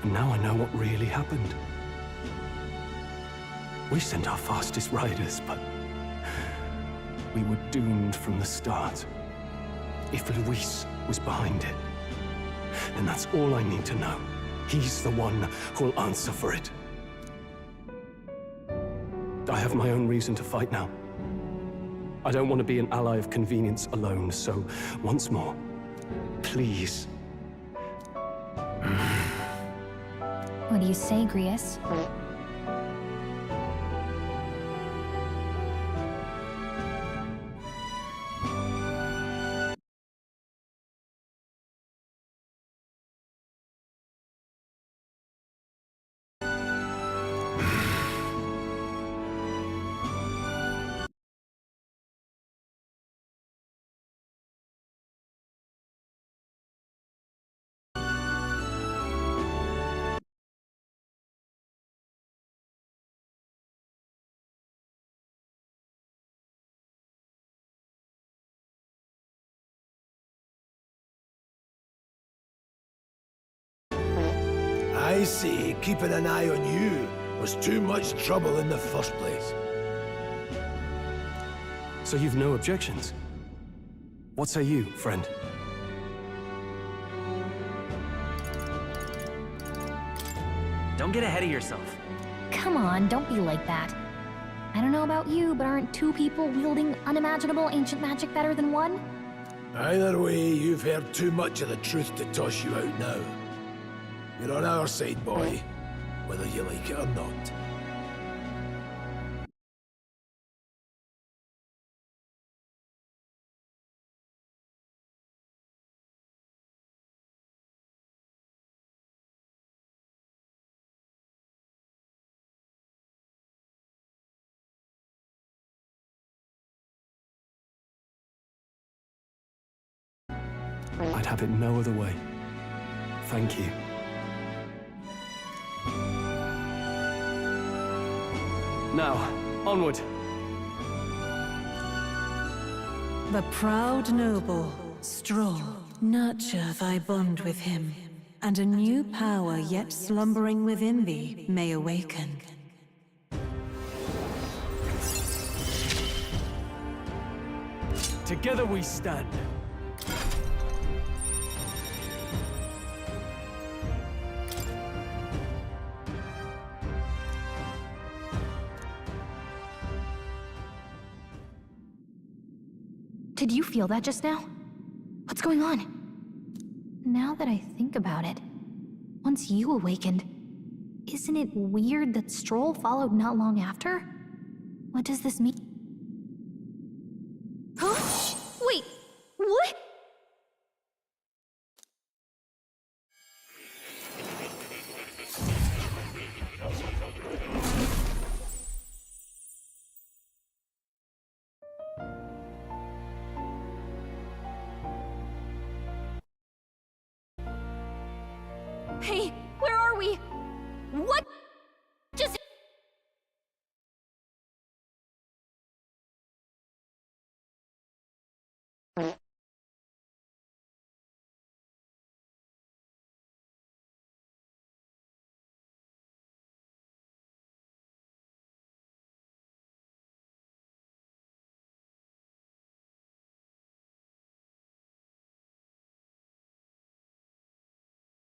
and now I know what really happened. We sent our fastest riders, but we were doomed from the start. If Luis was behind it, then that's all I need to know. He's the one who'll answer for it. I have my own reason to fight now. I don't want to be an ally of convenience alone, so once more, please. What do you say, Grius? say keeping an eye on you was too much trouble in the first place. So you've no objections? What say you, friend? Don't get ahead of yourself. Come on, don't be like that. I don't know about you, but aren't two people wielding unimaginable ancient magic better than one? Either way, you've heard too much of the truth to toss you out now. You're on our side, boy, whether you like it or not. I'd have it no other way. Thank you. Now, onward. The proud noble, stroll, nurture thy bond with him, and a new power yet slumbering within thee may awaken. Together we stand. Did you feel that just now? What's going on? Now that I think about it, once you awakened, isn't it weird that Stroll followed not long after? What does this mean? Huh? Wait, what? Hey, where are we? What just...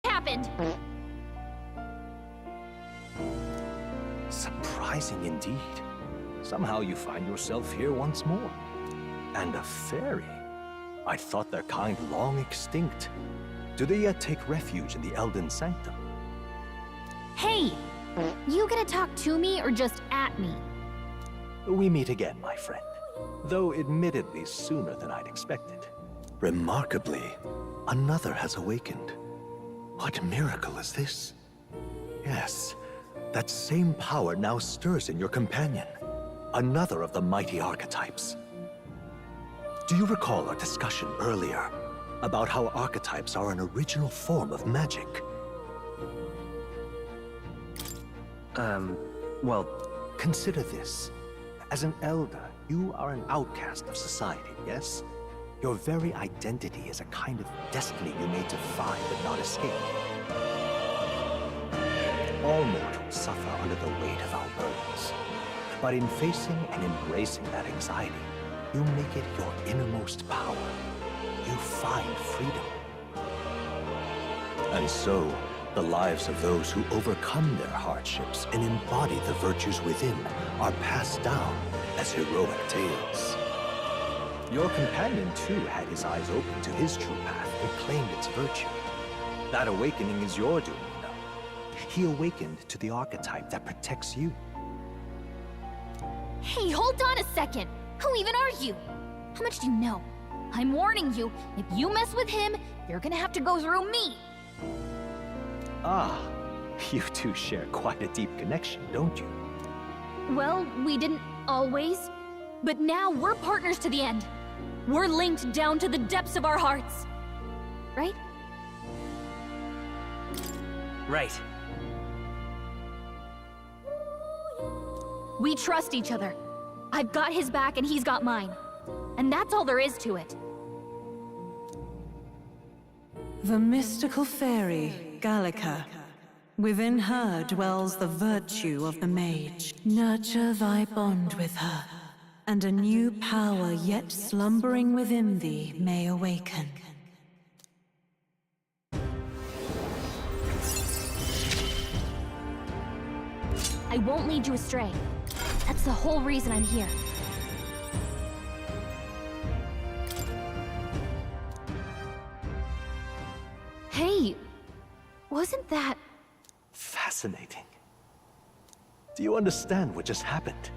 happened? Surprising indeed. Somehow you find yourself here once more. And a fairy. I thought their kind long extinct. Do they yet take refuge in the Elden Sanctum? Hey! You gonna talk to me or just at me? We meet again, my friend. Though admittedly sooner than I'd expected. Remarkably, another has awakened. What miracle is this? Yes, that same power now stirs in your companion. Another of the mighty archetypes. Do you recall our discussion earlier about how archetypes are an original form of magic? Well... Consider this. As an elder, you are an outcast of society, yes? Your very identity is a kind of destiny you may defy but not escape. All mortals suffer under the weight of our burdens. But in facing and embracing that anxiety, you make it your innermost power. You find freedom. And so, the lives of those who overcome their hardships and embody the virtues within are passed down as heroic tales. Your companion, too, had his eyes open to his true path and claimed its virtue. That awakening is your doing, you know. He awakened to the archetype that protects you. Hey, hold on a second! Who even are you? How much do you know? I'm warning you, if you mess with him, you're gonna have to go through me! Ah, you two share quite a deep connection, don't you? Well, we didn't always. But now we're partners to the end. We're linked down to the depths of our hearts. Right? Right. We trust each other. I've got his back and he's got mine. And that's all there is to it. The mystical fairy, Gallica. Within her dwells the virtue of the mage. Nurture thy bond with her, and a new power yet slumbering within thee may awaken. I won't lead you astray. That's the whole reason I'm here. Hey, wasn't that... Fascinating. Do you understand what just happened?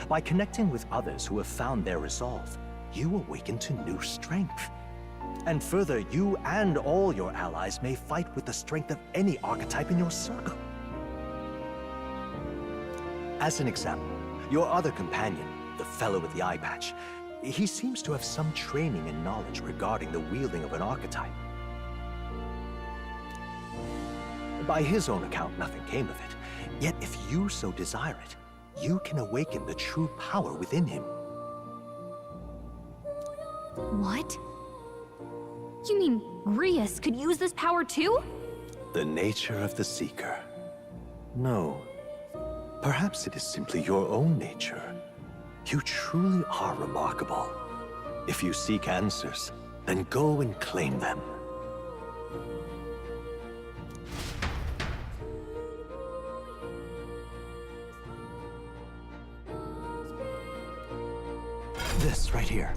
By connecting with others who have found their resolve, you awaken to new strength. And further, you and all your allies may fight with the strength of any archetype in your circle. As an example, your other companion, the fellow with the eye patch, he seems to have some training and knowledge regarding the wielding of an archetype. By his own account, nothing came of it. Yet if you so desire it, you can awaken the true power within him. What? You mean Grius could use this power too? The nature of the Seeker. No. Perhaps it is simply your own nature. You truly are remarkable. If you seek answers, then go and claim them. This right here.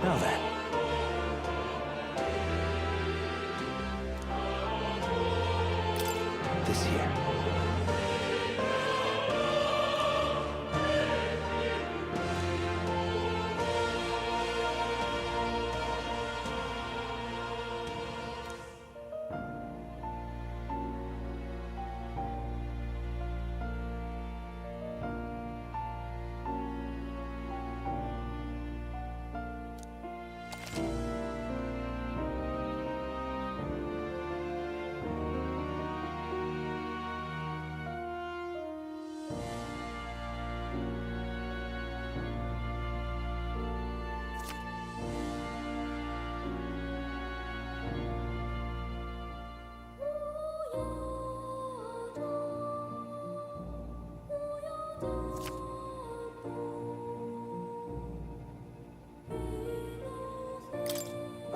Now then. This here.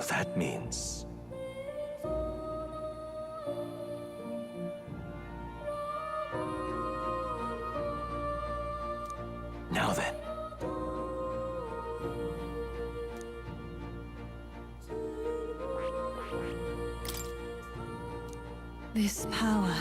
That means... Now then. This power...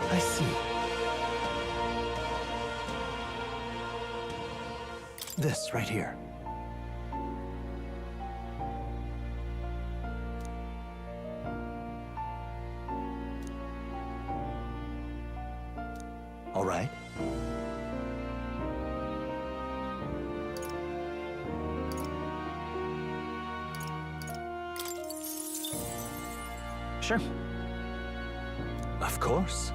I see. This right here. All right. Sure. Of course.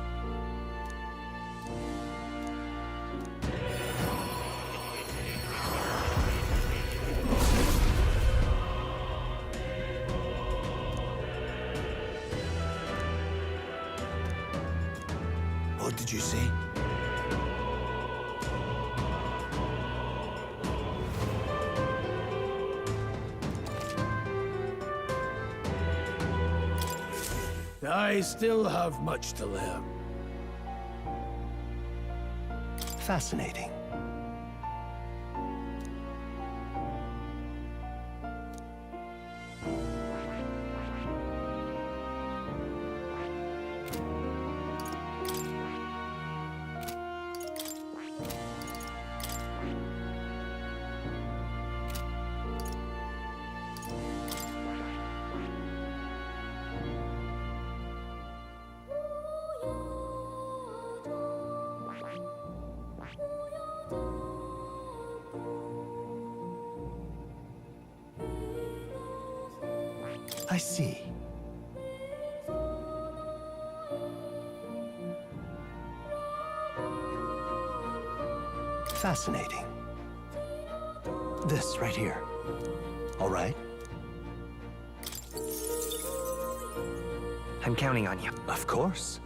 What did you say? I still have much to learn. Fascinating. I see. Fascinating. This right here. All right? I'm counting on you. Of course.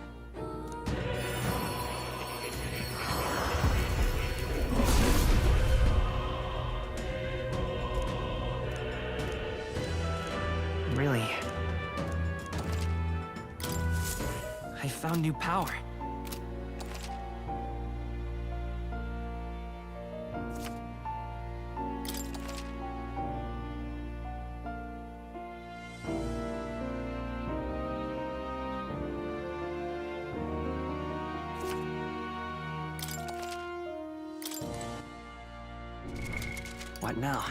Really? I found new power. What now?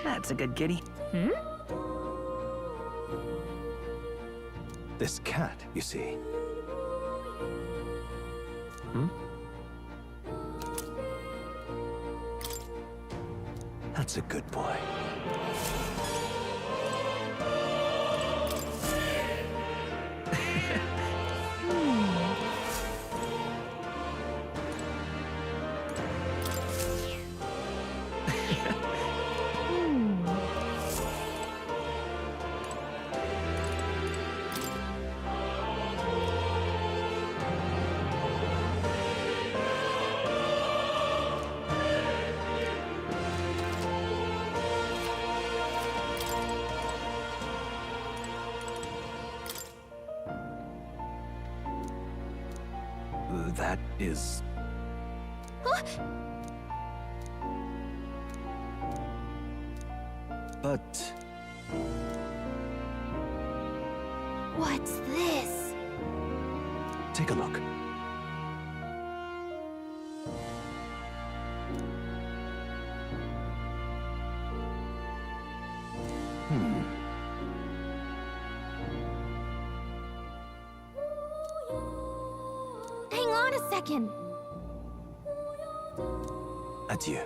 That's a good kitty. Hmm? This cat, you see. Hmm? That's a good boy. That is... Huh? But... What's this? Take a look. Hang on a second. Adieu.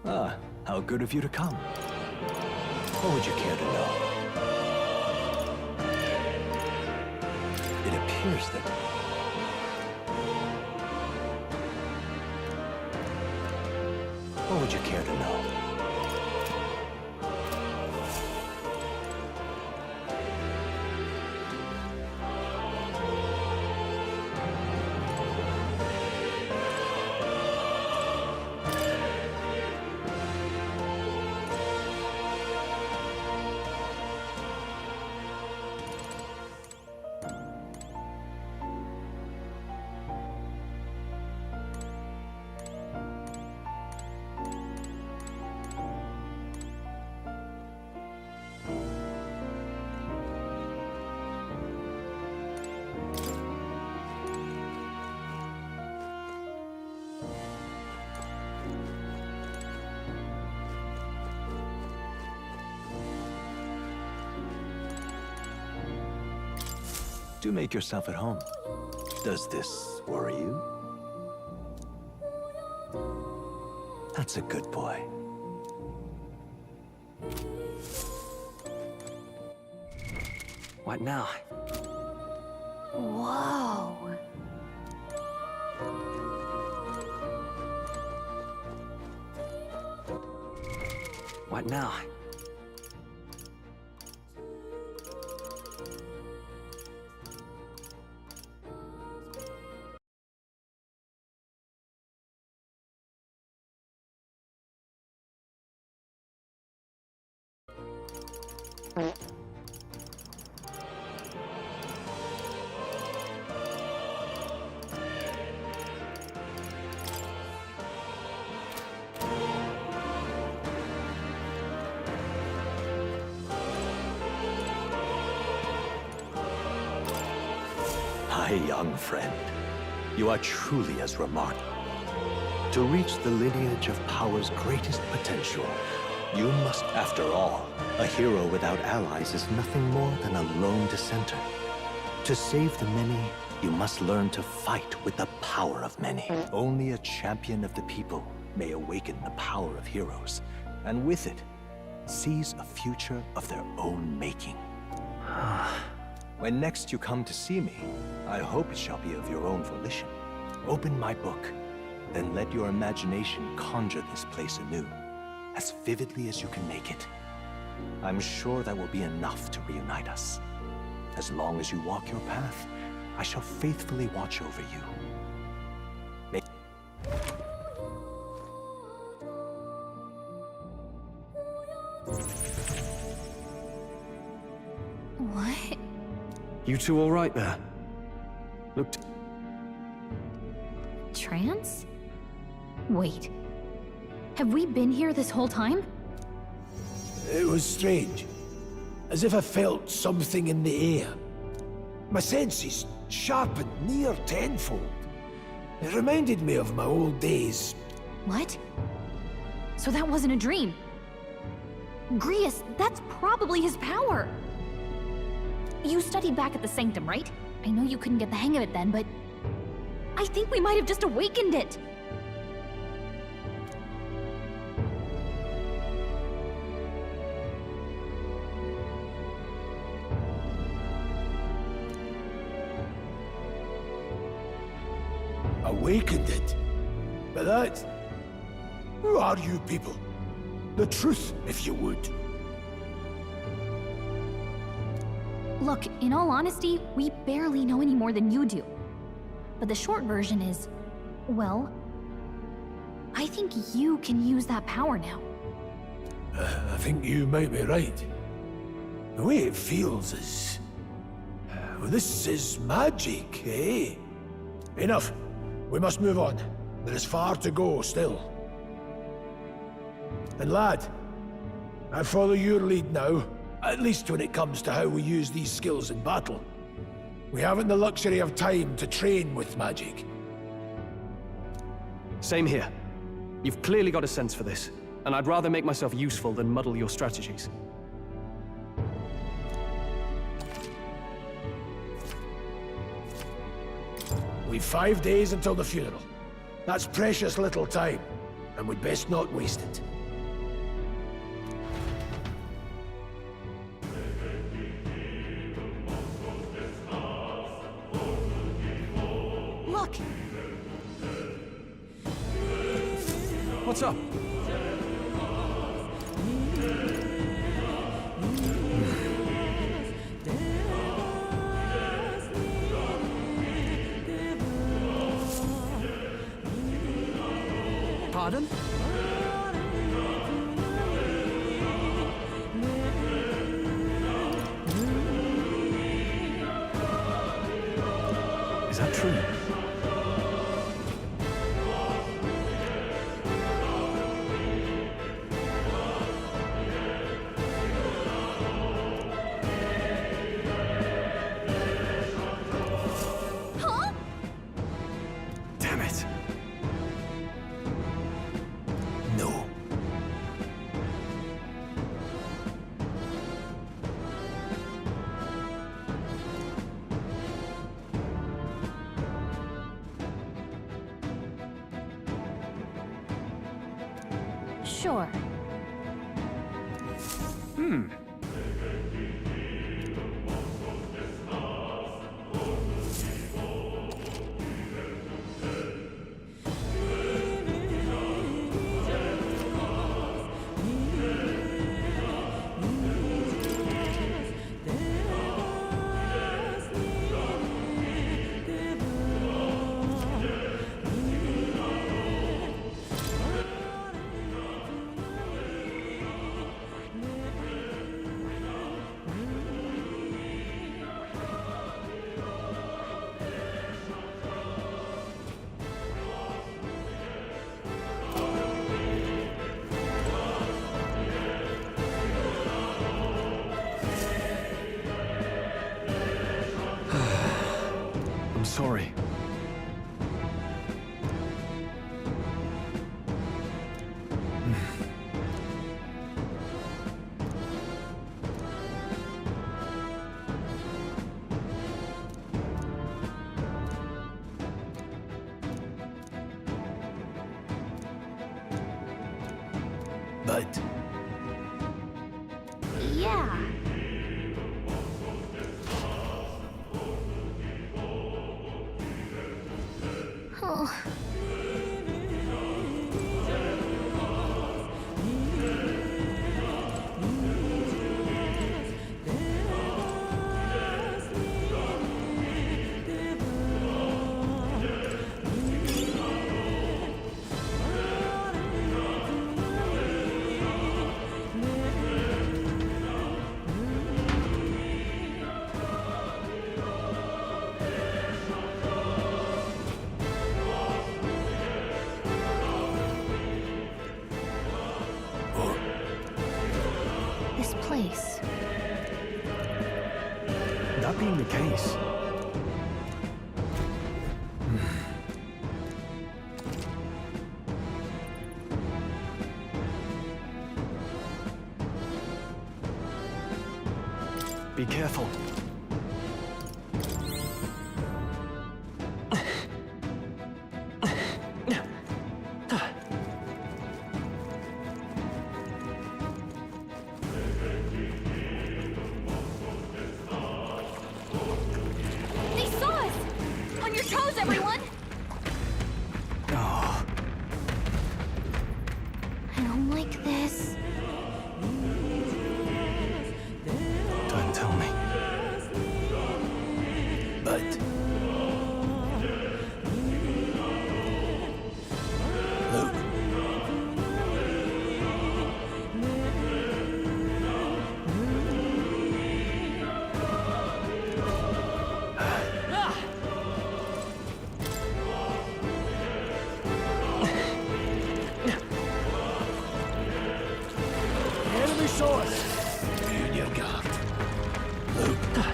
Ah, how good of you to come. What would you care to know? It appears that... What would you care to know? Do make yourself at home. Does this worry you? That's a good boy. What now? Whoa. What now? My young friend, you are truly as remarkable. To reach the lineage of power's greatest potential, you must, after all, a hero without allies is nothing more than a lone dissenter. To save the many, you must learn to fight with the power of many. Only a champion of the people may awaken the power of heroes, and with it, seize a future of their own making. When next you come to see me, I hope it shall be of your own volition. Open my book, then let your imagination conjure this place anew, as vividly as you can make it. I'm sure that will be enough to reunite us. As long as you walk your path, I shall faithfully watch over you. What? You two all right there? Looked... Trance? Wait. Have we been here this whole time? It was strange. As if I felt something in the air. My senses sharpened near tenfold. It reminded me of my old days. What? So that wasn't a dream. Grius, that's probably his power. You studied back at the Sanctum, right? I know you couldn't get the hang of it then, but I think we might have just awakened it. Awakened it? But that... Who are you people? The truth, if you would. Look, in all honesty, we barely know any more than you do. But the short version is, well, I think you can use that power now. I think you might be right. The way it feels is... Well, this is magic, eh? Enough. We must move on. There is far to go still. And lad, I follow your lead now, at least when it comes to how we use these skills in battle. We haven't the luxury of time to train with magic. Same here. You've clearly got a sense for this, and I'd rather make myself useful than muddle your strategies. We've 5 days until the funeral. That's precious little time, and we'd best not waste it. Look! What's up? Pardon? Is that true? Huh? Damn it. No. Sure. But Yeah. Oh. This place. That being the case, be careful. They saw us! On your toes, everyone! Oh, I don't like this. don't tell me. but Luke, The enemy saw us. be on your guard. Luke,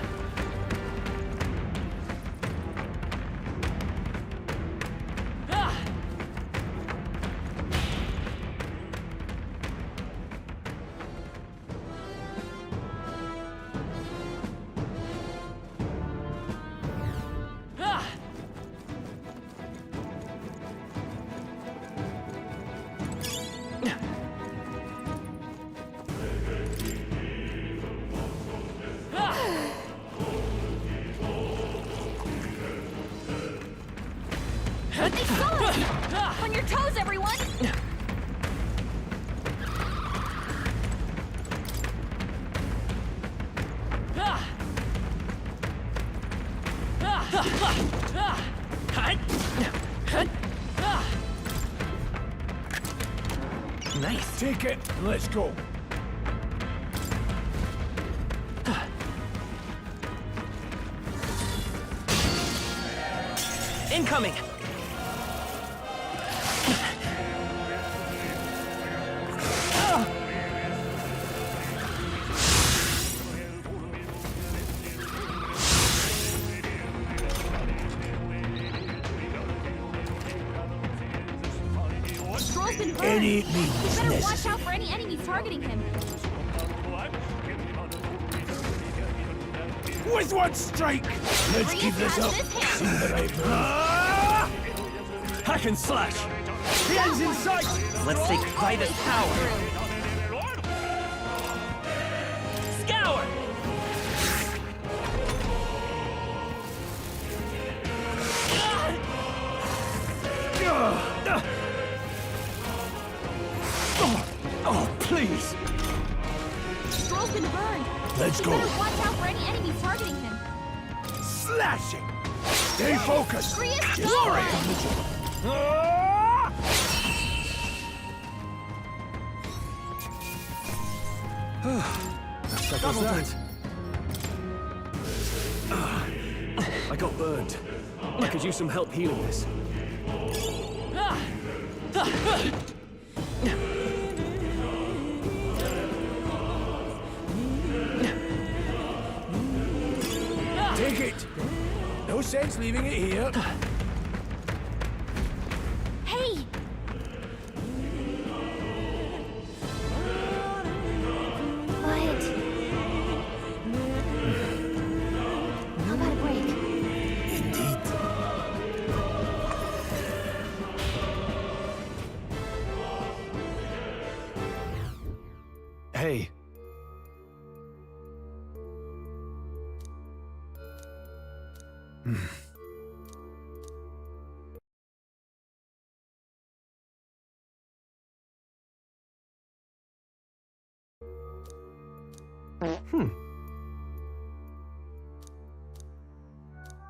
They saw us! On your toes, everyone! Nice. take it and let's go. Incoming! Stroll's been burned! Any We means better watch necessary. out for any enemies targeting him. With one strike! Let's keep this up. See the right move. Hack and slash! The end's in sight! Let's take Vitus power! Scour! Oh, please! Stroll's been burned! Let's We go. better watch out for any enemies targeting him. Slashing! Stay focused! Free us, Just go! right on the job. That settles that. I got burned. I could use some help healing this. Take it! No sense leaving it here. Hey! But... How about a break? Indeed.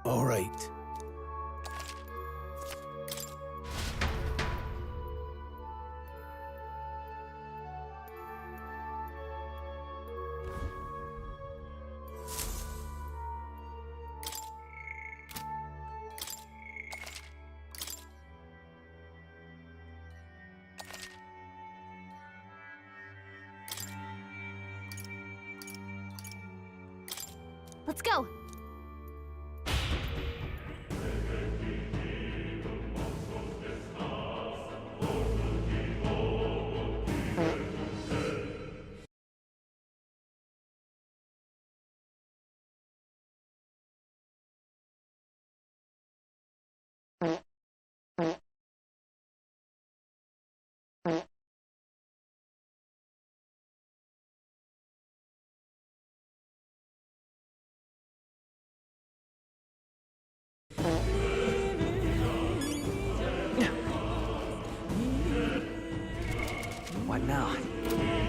All right. Let's go. What now?